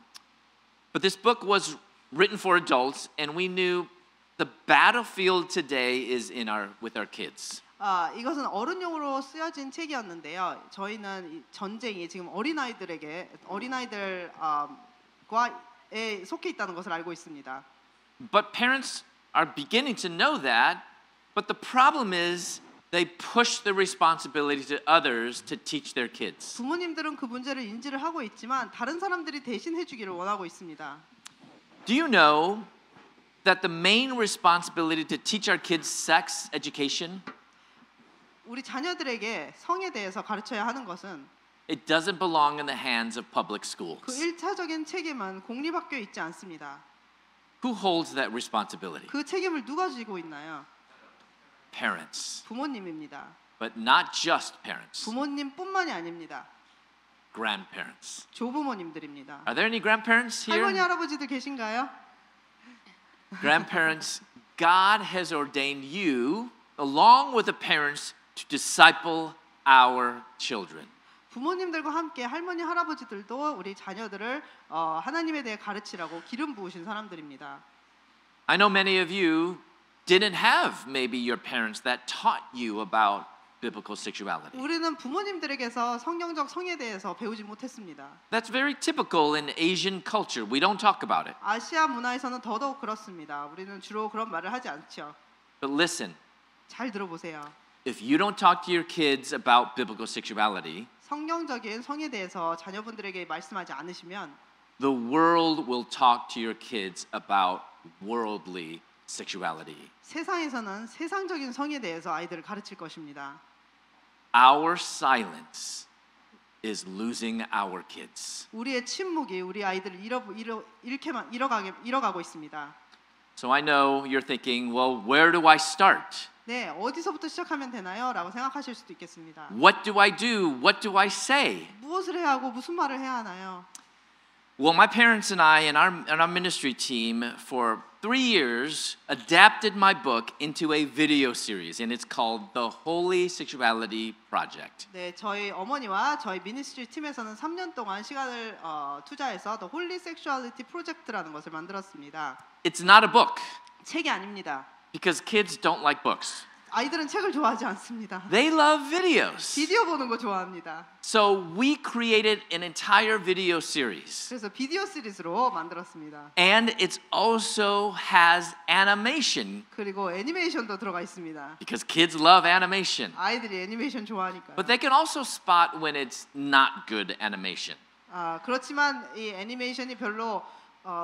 Speaker 4: But this book was written for adults, and we knew the battlefield today is with our kids.
Speaker 3: 이것은 어른용으로 쓰여진 책이었는데요. 저희는 이 전쟁이 지금 어린아이들과에 속해 있다는 것을 알고 있습니다.
Speaker 4: But parents are beginning to know that, But the problem is they push the responsibility to others to teach their kids.
Speaker 3: 부모님들은 그 문제를 인지를 하고 있지만 다른 사람들이 대신 해주기를 원하고 있습니다.
Speaker 4: Do you know that the main responsibility to teach our kids sex education,
Speaker 3: 우리 자녀들에게 성에 대해서 가르쳐야 하는 것은
Speaker 4: it doesn't belong in the hands of public
Speaker 3: 그
Speaker 4: schools?
Speaker 3: 1차적인 책임은 공립학교에 있지 않습니다.
Speaker 4: Who holds that responsibility?
Speaker 3: 그 책임을 누가 지고 있나요?
Speaker 4: Parents.
Speaker 3: 부모님입니다.
Speaker 4: But not just parents,
Speaker 3: 부모님뿐만이 아닙니다.
Speaker 4: grandparents.
Speaker 3: 조부모님들입니다.
Speaker 4: Are there any grandparents
Speaker 3: 할머니
Speaker 4: here?
Speaker 3: 할아버지들 계신가요?
Speaker 4: Grandparents, God has ordained you, along with the parents, to disciple our children.
Speaker 3: 부모님들과 함께 할머니 할아버지들도 우리 자녀들을 하나님에 대해 가르치라고 기름 부으신 사람들입니다.
Speaker 4: I know many of you didn't have maybe your parents that taught you about biblical sexuality.
Speaker 3: 우리는 부모님들에게서 성경적 성에 대해서 배우지 못했습니다.
Speaker 4: That's very typical in Asian culture. We don't talk about it.
Speaker 3: 아시아 문화에서는 더더욱 그렇습니다. 우리는 주로 그런 말을 하지 않죠.
Speaker 4: But listen,
Speaker 3: 잘 들어보세요.
Speaker 4: if you don't talk to your kids about biblical sexuality,
Speaker 3: 성경적인 성에 대해서 자녀분들에게 말씀하지 않으시면
Speaker 4: the world will talk to your kids about worldly sexuality.
Speaker 3: 세상에서는 세상적인 성에 대해서 아이들을 가르칠 것입니다.
Speaker 4: Our silence is losing our kids.
Speaker 3: 우리의 침묵이 우리 아이들을 잃어가고 있습니다.
Speaker 4: So I know you're thinking, well, where do I start?
Speaker 3: 네, 어디서부터 시작하면 되나요? 라고 생각하실 수도 있겠습니다.
Speaker 4: What do I do? What do I say?
Speaker 3: 무엇을 해야 하고 무슨 말을 해야 하나요?
Speaker 4: Well, my parents and I and our ministry team for 3 years adapted my book into a video series, and it's called The Holy Sexuality Project.
Speaker 3: 네, 저희 어머니와 저희 미니스트리 팀에서는 3년 동안 시간을 투자해서 The Holy Sexuality Project라는 것을 만들었습니다.
Speaker 4: It's not a book
Speaker 3: 책이 아닙니다.
Speaker 4: because kids don't like books.
Speaker 3: 아이들은 책을 좋아하지 않습니다.
Speaker 4: They love videos.
Speaker 3: 비디오 보는 거 좋아합니다.
Speaker 4: So we created an entire video series.
Speaker 3: 그래서 비디오 시리즈로 만들었습니다.
Speaker 4: And it also has animation
Speaker 3: 그리고 애니메이션도 들어가 있습니다.
Speaker 4: because kids love animation.
Speaker 3: 아이들이 애니메이션 좋아하니까요.
Speaker 4: But they can also spot when it's not good animation.
Speaker 3: 그렇지만 이 애니메이션이 별로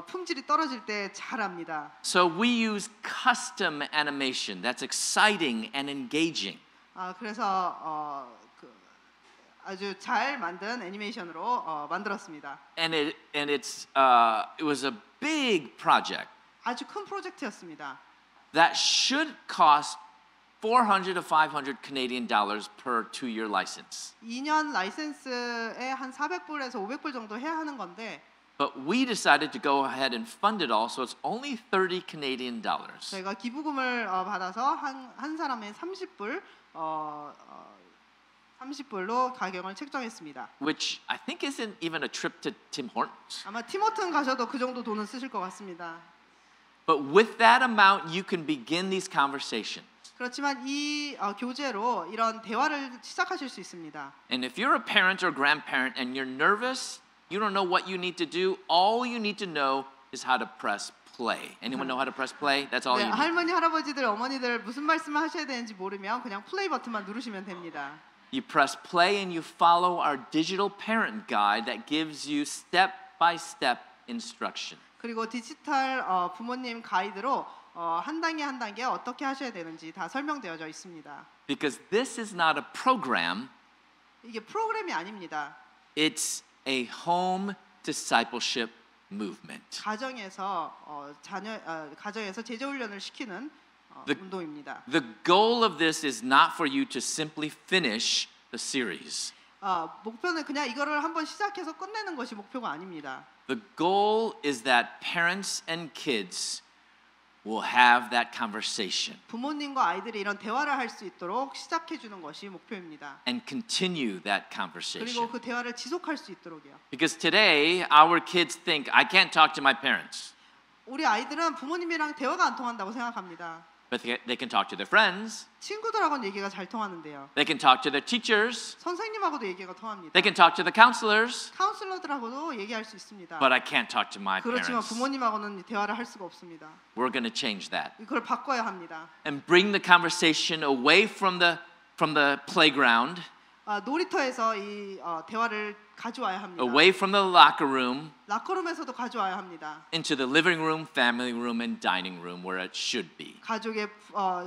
Speaker 3: 품질이 떨어질 때 잘합니다.
Speaker 4: So we use custom animation that's exciting and engaging.
Speaker 3: 그래서 아주 잘 만든 애니메이션으로 만들었습니다.
Speaker 4: And it was a big project
Speaker 3: 아주 큰 프로젝트였습니다.
Speaker 4: that should cost 400 to 500 Canadian dollars per 2-year license.
Speaker 3: 2년 라이센스에 한 400불에서 500불 정도 해야 하는 건데
Speaker 4: But we decided to go ahead and fund it all, so it's only 30 Canadian dollars.
Speaker 3: 저희가 기부금을 받아서 한 사람에 30불 30불로 가격을 책정했습니다.
Speaker 4: Which I think isn't even a trip to Tim Hortons.
Speaker 3: 아마 티모튼 가셔도 그 정도 돈은 쓰실 것 같습니다.
Speaker 4: But with that amount, you can begin these conversations.
Speaker 3: 그렇지만 이 교재로 이런 대화를 시작하실 수 있습니다.
Speaker 4: And if you're a parent or grandparent and you're nervous, you don't know what you need to do, all you need to know is how to press play. Anyone know how to press play? That's all
Speaker 3: 네,
Speaker 4: you need.
Speaker 3: 할머니, 할아버지들, 어머니들 무슨 말씀을 하셔야 되는지 모르면 그냥 플레이 버튼만 누르시면 됩니다.
Speaker 4: You press play and you follow our digital parent guide that gives you step-by-step instruction.
Speaker 3: 그리고 디지털 부모님 가이드로 한 단계 한 단계 어떻게 하셔야 되는지 다 설명되어져 있습니다.
Speaker 4: Because this is not a program,
Speaker 3: 이게 프로그램이 아닙니다.
Speaker 4: it's a home discipleship movement.
Speaker 3: 가정에서 가정에서 제자 훈련을 시키는 운동입니다.
Speaker 4: The goal of this is not for you to simply finish the series.
Speaker 3: 목표는 그냥 이거를 한번 시작해서 끝내는 것이 목표가 아닙니다.
Speaker 4: The goal is that parents and kids will have that conversation
Speaker 3: 부모님과 아이들이 이런 대화를 할 수 있도록 시작해 주는 것이 목표입니다.
Speaker 4: and continue that
Speaker 3: 그리고
Speaker 4: conversation.
Speaker 3: 그 대화를 지속할 수 있도록요.
Speaker 4: Because today, our kids think, I can't talk to my parents.
Speaker 3: 우리 아이들은 부모님이랑 대화가 안 통한다고 생각합니다.
Speaker 4: But they can talk to their friends.
Speaker 3: 친구들하고는 얘기가 잘 통하는데요.
Speaker 4: They can talk to their teachers.
Speaker 3: 선생님하고도 얘기가 통합니다.
Speaker 4: They can talk to the counselors.
Speaker 3: 카운슬러들하고도 얘기할 수 있습니다.
Speaker 4: But I can't talk to my
Speaker 3: 그렇지만
Speaker 4: parents.
Speaker 3: 부모님하고는 대화를 할 수가 없습니다.
Speaker 4: We're going to change that
Speaker 3: 이걸 바꿔야 합니다.
Speaker 4: and bring the conversation away from the playground,
Speaker 3: 놀이터에서 이 대화를 가져와야 합니다.
Speaker 4: away from the locker room,
Speaker 3: 라커룸에서도 가져와야 합니다.
Speaker 4: into the living room, family room, and dining room where it should be.
Speaker 3: 가족의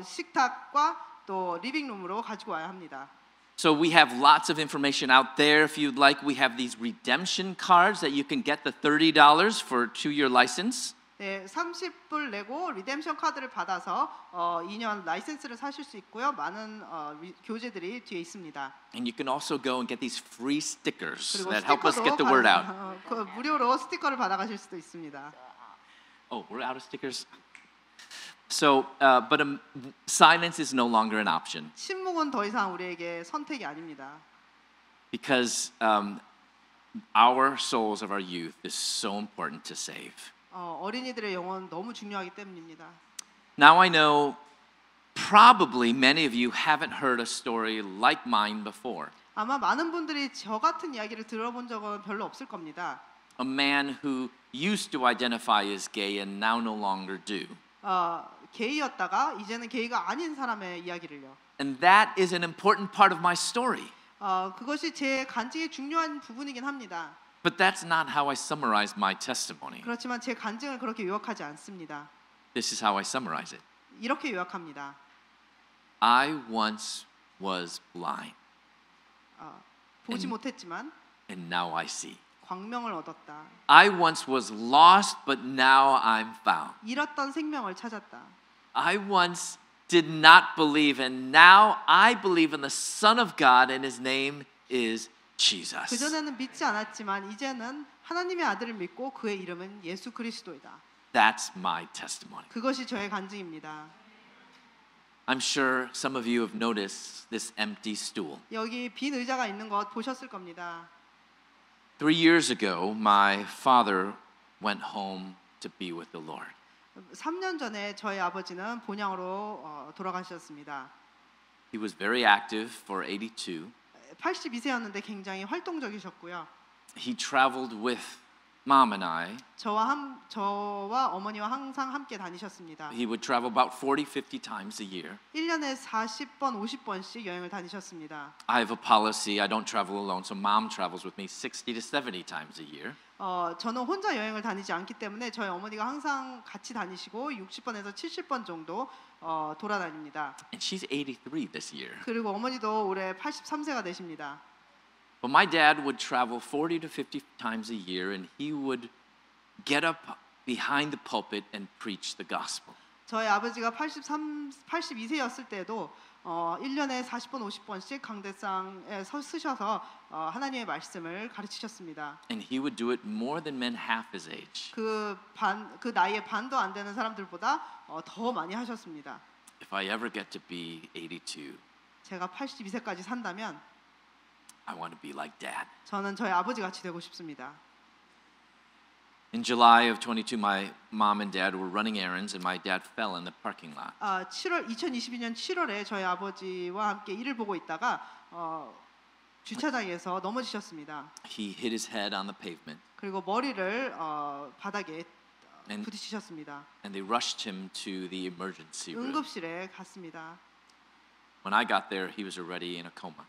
Speaker 3: 식탁과 또 리빙룸으로 가지고 와야 합니다.
Speaker 4: So we have lots of information out there. If you'd like, we have these redemption cards that you can get the $30 for a 2-year license.
Speaker 3: 네, 30불 내고 리뎀션 카드를 받아서 2년 라이센스를 사실 수 있고요. 많은 교재들이 뒤에 있습니다.
Speaker 4: And you can also go and get these free stickers
Speaker 3: 그리고
Speaker 4: that help us get the
Speaker 3: 스티커도
Speaker 4: word out.
Speaker 3: 무료로 스티커를 받아가실 수도 있습니다.
Speaker 4: Oh, we're out of stickers? So, but silence is no longer an option
Speaker 3: 침묵은 더 이상 우리에게 선택이 아닙니다.
Speaker 4: because our souls of our youth is so important to save.
Speaker 3: 어린이들의 영혼 너무 중요하기 때문입니다.
Speaker 4: Now I know probably many of you haven't heard a story like mine before.
Speaker 3: 아마 많은 분들이 저 같은 이야기를 들어본 적은 별로 없을 겁니다.
Speaker 4: A man who used to identify as gay and now no longer do.
Speaker 3: 게이였다가 이제는 게이가 아닌 사람의 이야기를요.
Speaker 4: And that is an important part of my story.
Speaker 3: 그것이 제 간증의 중요한 부분이긴 합니다.
Speaker 4: But that's not how I summarize my testimony.
Speaker 3: 그렇지만 제 간증을 그렇게 요약하지 않습니다.
Speaker 4: This is how I summarize it.
Speaker 3: 이렇게 요약합니다.
Speaker 4: I once was blind,
Speaker 3: 보지 못했지만
Speaker 4: and now I see.
Speaker 3: 광명을 얻었다.
Speaker 4: I once was lost, but now I'm found.
Speaker 3: 잃었던 생명을 찾았다.
Speaker 4: I once did not believe, and now I believe in the Son of God, and His name is Jesus.
Speaker 3: 그전에는 믿지 않았지만 이제는 하나님의 아들을 믿고 그의 이름은 예수 그리스도이다.
Speaker 4: That's my testimony.
Speaker 3: 그것이 저의 간증입니다.
Speaker 4: I'm sure some of you have noticed this empty stool.
Speaker 3: 여기 빈 의자가 있는 것 보셨을 겁니다.
Speaker 4: 3 years ago, my father went home to be with the Lord.
Speaker 3: 3년 전에 저희 아버지는 본향으로 돌아가셨습니다.
Speaker 4: He was very active for 82.
Speaker 3: 82세였는데 굉장히 활동적이셨고요.
Speaker 4: He traveled with Mom and I.
Speaker 3: 저와 어머니와 항상 함께 다니셨습니다.
Speaker 4: He would travel about 40, 50 times a year.
Speaker 3: 1년에 40번, 50번씩 여행을 다니셨습니다.
Speaker 4: I have a policy. I don't travel alone, so Mom travels with me 60 to 70 times a year.
Speaker 3: 저는 혼자 여행을 다니지 않기 때문에 저희 어머니가 항상 같이 다니시고 60번에서 70번 정도 돌아다닙니다.
Speaker 4: And she's 83 this year.
Speaker 3: 그리고 어머니도 올해 83세가 되십니다.
Speaker 4: But my dad would travel 40 to 50 times a year, and he would get up behind the pulpit and preach the gospel.
Speaker 3: 저희 아버지가 82세였을 때도 1년에 40번, 50번씩 강대상에 서셔서 하나님의 말씀을 가르치셨습니다.
Speaker 4: And he would do it more than men half his age.
Speaker 3: 그 나이에 반도 안 되는 사람들보다 더 많이 하셨습니다.
Speaker 4: If I ever get to be 82,
Speaker 3: 제가 82세까지 산다면
Speaker 4: I want to be like Dad.
Speaker 3: 저는 저희 아버지 같이 되고 싶습니다.
Speaker 4: In July of 22, my mom and dad were running errands, and my dad fell in the parking lot.
Speaker 3: 2022년 7월에 저희 아버지와 함께 일을 보고 있다가 주차장에서 넘어지셨습니다.
Speaker 4: He hit his head on the pavement,
Speaker 3: 그리고 머리를 바닥에
Speaker 4: And-
Speaker 3: 부딪히셨습니다.
Speaker 4: and they rushed him to the emergency room.
Speaker 3: 응급실에 갔습니다.
Speaker 4: When I got there, he was already in a coma.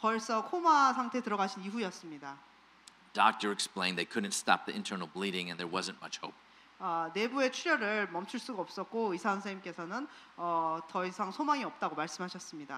Speaker 3: 벌써 코마 상태에 들어가신 이후였습니다.
Speaker 4: Doctor explained they couldn't stop the internal bleeding, and there wasn't much hope.
Speaker 3: 내부의 출혈을 멈출 수가 없었고 의사 선생님께서는 더 이상 소망이 없다고 말씀하셨습니다.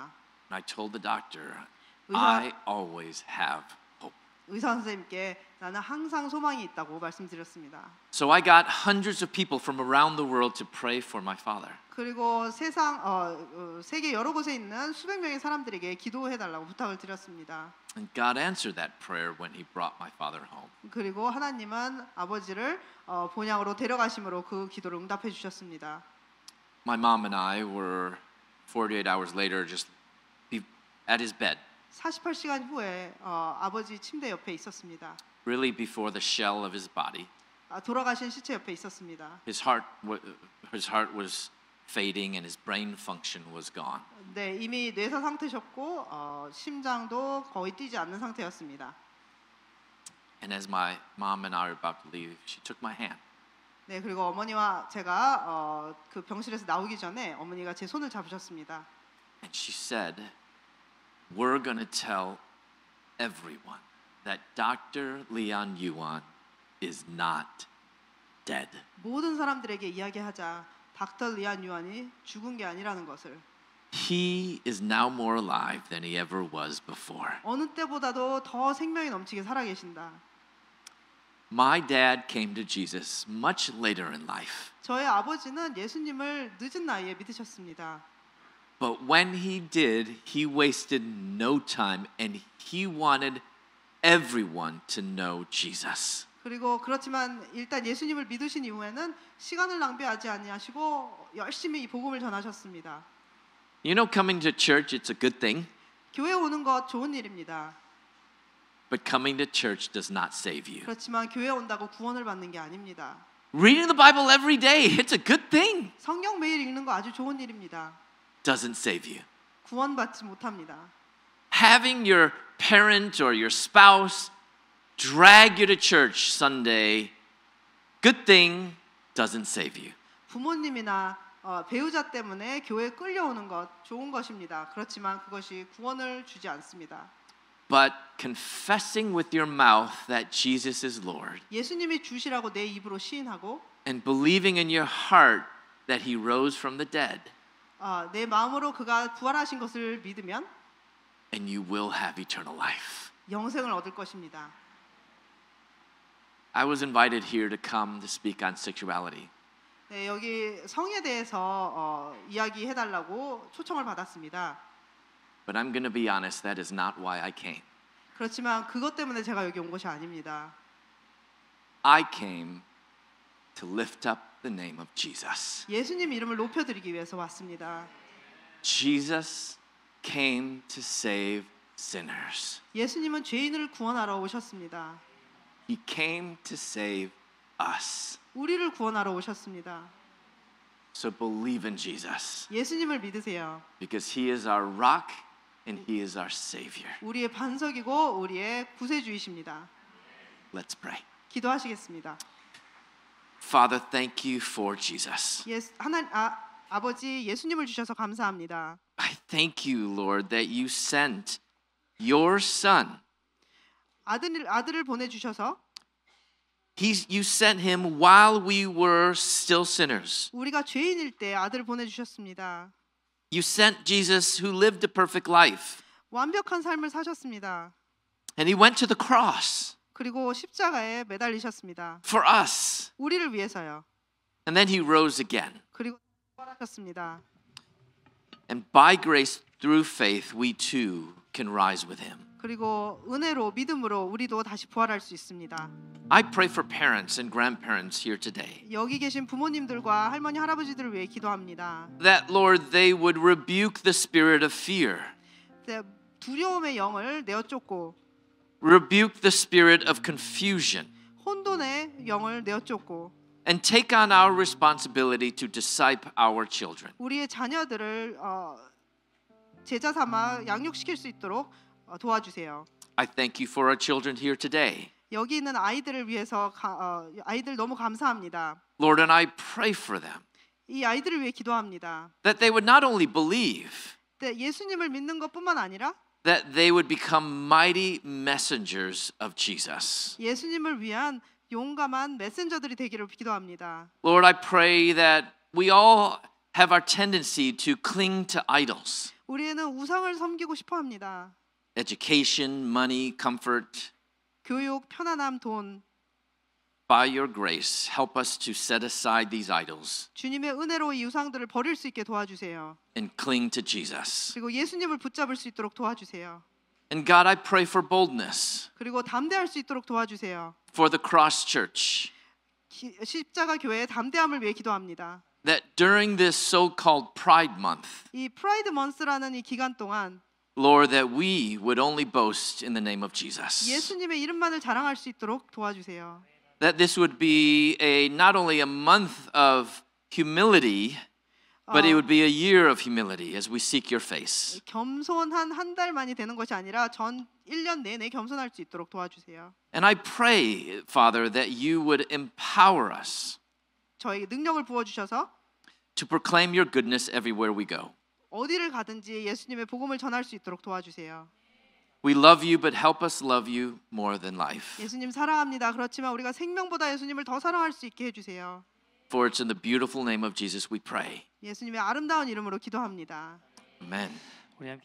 Speaker 4: And I told the doctor,
Speaker 3: 의사-
Speaker 4: I always have hope.
Speaker 3: 의사 선생님께 나는 항상 소망이 있다고 말씀드렸습니다.
Speaker 4: So I got hundreds of people from around the world to pray for my father.
Speaker 3: 그리고 세계 여러 곳에 있는 수백 명의 사람들에게 기도해달라고 부탁을 드렸습니다.
Speaker 4: And God answered that prayer when He brought my father home.
Speaker 3: 그리고 하나님은 아버지를 본향으로 데려가심으로 그 기도를 응답해 주셨습니다.
Speaker 4: My mom and I were 48 hours later just at his bed,
Speaker 3: 48시간 후에 아버지 침대 옆에 있었습니다.
Speaker 4: really before the shell of his body.
Speaker 3: 돌아가신 시체 옆에 있었습니다.
Speaker 4: His heart was fading and his brain function was gone.
Speaker 3: 네, 이미 뇌사 상태셨고 심장도 거의 뛰지 않는 상태였습니다.
Speaker 4: And as my mom and I were about to leave, she took my hand.
Speaker 3: 네, 그리고 어머니와 제가 그 병실에서 나오기 전에 어머니가 제 손을 잡으셨습니다.
Speaker 4: And she said, "We're going to tell everyone that Dr. Leon Yuan is not dead."
Speaker 3: 모든 사람들에게 이야기하자. 닥터 리안 유안이 죽은 게 아니라는 것을.
Speaker 4: He is now more alive than he ever was before.
Speaker 3: 어느 때보다도 더 생명이 넘치게 살아계신다.
Speaker 4: My dad came to Jesus much later in life.
Speaker 3: 저의 아버지는 예수님을 늦은 나이에 믿으셨습니다.
Speaker 4: But when he did, he wasted no time and he wanted everyone to know Jesus.
Speaker 3: 그리고 그렇지만 일단 예수님을 믿으신 이후에는 시간을 낭비하지 아니하시고 열심히 이 복음을 전하셨습니다.
Speaker 4: You know, coming to church, it's a good thing,
Speaker 3: 교회 오는 것 좋은 일입니다.
Speaker 4: but coming to church does not save you.
Speaker 3: 그렇지만 교회 온다고 구원을 받는 게 아닙니다.
Speaker 4: Reading the Bible every day, it's a good thing,
Speaker 3: 성경 매일 읽는 거 아주 좋은 일입니다.
Speaker 4: doesn't save you.
Speaker 3: 구원받지 못합니다.
Speaker 4: Having your parent or your spouse drag you to church Sunday, good thing, doesn't save you.
Speaker 3: 부모님이나 배우자 때문에 교회에 끌려오는 것 좋은 것입니다. 그렇지만 그것이 구원을 주지 않습니다.
Speaker 4: But confessing with your mouth that Jesus is Lord
Speaker 3: 예수님이 주시라고 내 입으로 시인하고
Speaker 4: and believing in your heart that he rose from the dead,
Speaker 3: 내 마음으로 그가 부활하신 것을 믿으면
Speaker 4: and you will have eternal life.
Speaker 3: 영생을 얻을 것입니다.
Speaker 4: I was invited here to come to speak on sexuality.
Speaker 3: 네, 여기 성에 대해서 이야기해달라고 초청을 받았습니다.
Speaker 4: But I'm going to be honest, that is not why I came.
Speaker 3: 그렇지만 그것 때문에 제가 여기 온 것이 아닙니다.
Speaker 4: I came to lift up the name of Jesus.
Speaker 3: 예수님 이름을 높여드리기 위해서 왔습니다.
Speaker 4: Jesus came to save sinners.
Speaker 3: 예수님은 죄인을 구원하러 오셨습니다.
Speaker 4: He came to save us.
Speaker 3: 우리를 구원하러 오셨습니다.
Speaker 4: So believe in Jesus
Speaker 3: 예수님을 믿으세요.
Speaker 4: because he is our rock and he is our savior.
Speaker 3: 우리의 반석이고 우리의 구세주이십니다.
Speaker 4: Let's pray.
Speaker 3: 기도하시겠습니다.
Speaker 4: Father, thank you for Jesus.
Speaker 3: 아버지 예수님을 주셔서 감사합니다.
Speaker 4: I thank you, Lord, that you sent your son.
Speaker 3: 아들을 보내주셔서
Speaker 4: You sent him while we were still sinners.
Speaker 3: 우리가 죄인일 때 아들을 보내주셨습니다.
Speaker 4: You sent Jesus who lived a perfect life.
Speaker 3: 완벽한 삶을 사셨습니다.
Speaker 4: And he went to the cross
Speaker 3: 그리고 십자가에 매달리셨습니다.
Speaker 4: for us.
Speaker 3: 우리를 위해서요.
Speaker 4: And then he rose again.
Speaker 3: 그리고 부활하셨습니다.
Speaker 4: And by grace through faith, we too can rise with him.
Speaker 3: 그리고 은혜로 믿음으로 우리도 다시 부활할 수 있습니다.
Speaker 4: I pray for parents and grandparents here today
Speaker 3: 여기 계신 부모님들과 할머니 할아버지들을 위해 기도합니다.
Speaker 4: that, Lord, they would rebuke the spirit of fear,
Speaker 3: 두려움의 영을 내어 쫓고
Speaker 4: rebuke the spirit of confusion,
Speaker 3: 혼돈의 영을 내어 쫓고
Speaker 4: and take on our responsibility to disciple our children.
Speaker 3: 우리의 자녀들을 제자 삼아 양육시킬 수 있도록 도와주세요.
Speaker 4: I thank you for our children here today.
Speaker 3: 여기 있는 아이들을 위해서 아이들 너무 감사합니다.
Speaker 4: Lord, and I pray for them
Speaker 3: 이 아이들을 위해 기도합니다.
Speaker 4: that they would not only believe,
Speaker 3: 예수님을 믿는 것뿐만 아니라
Speaker 4: that they would become mighty messengers of Jesus.
Speaker 3: 예수님을 위한 용감한 메신저들이 되기를 기도합니다.
Speaker 4: Lord, I pray that we all have our tendency to cling to idols.
Speaker 3: 우리는 우상을 섬기고 싶어 합니다.
Speaker 4: Education, money, comfort.
Speaker 3: 교육, 편안함, 돈.
Speaker 4: By your grace, help us to set aside these idols
Speaker 3: 주님의 은혜로 이 우상들을 버릴 수 있게 도와주세요.
Speaker 4: and cling to Jesus.
Speaker 3: 그리고 예수님을 붙잡을 수 있도록 도와주세요.
Speaker 4: And God, I pray for boldness
Speaker 3: 그리고 담대할 수 있도록 도와주세요.
Speaker 4: for the Cross Church,
Speaker 3: 십자가 교회의 담대함을 위해 기도합니다.
Speaker 4: that during this so-called Pride Month,
Speaker 3: 이 프라이드 먼스라는 이 기간 동안
Speaker 4: Lord, that we would only boast in the name of Jesus.
Speaker 3: 예수님의 이름만을 자랑할 수 있도록 도와주세요.
Speaker 4: That this would be not only a month of humility, but it would be a year of humility as we seek your face.
Speaker 3: 겸손한 한 달만이 되는 것이 아니라 전 1년 내내 겸손할 수 있도록 도와주세요.
Speaker 4: And I pray, Father, that you would empower us
Speaker 3: 저에게 능력을 부어주셔서
Speaker 4: to proclaim your goodness everywhere we go.
Speaker 3: 어디를 가든지 예수님의 복음을 전할 수 있도록 도와주세요.
Speaker 4: We love you, but help us love you more than life.
Speaker 3: 예수님 사랑합니다. 그렇지만 우리가 생명보다 예수님을 더 사랑할 수 있게 해주세요.
Speaker 4: For it's in the beautiful name of Jesus we pray.
Speaker 3: 예수님의 아름다운 이름으로 기도합니다.
Speaker 4: Amen.
Speaker 5: 우리 함께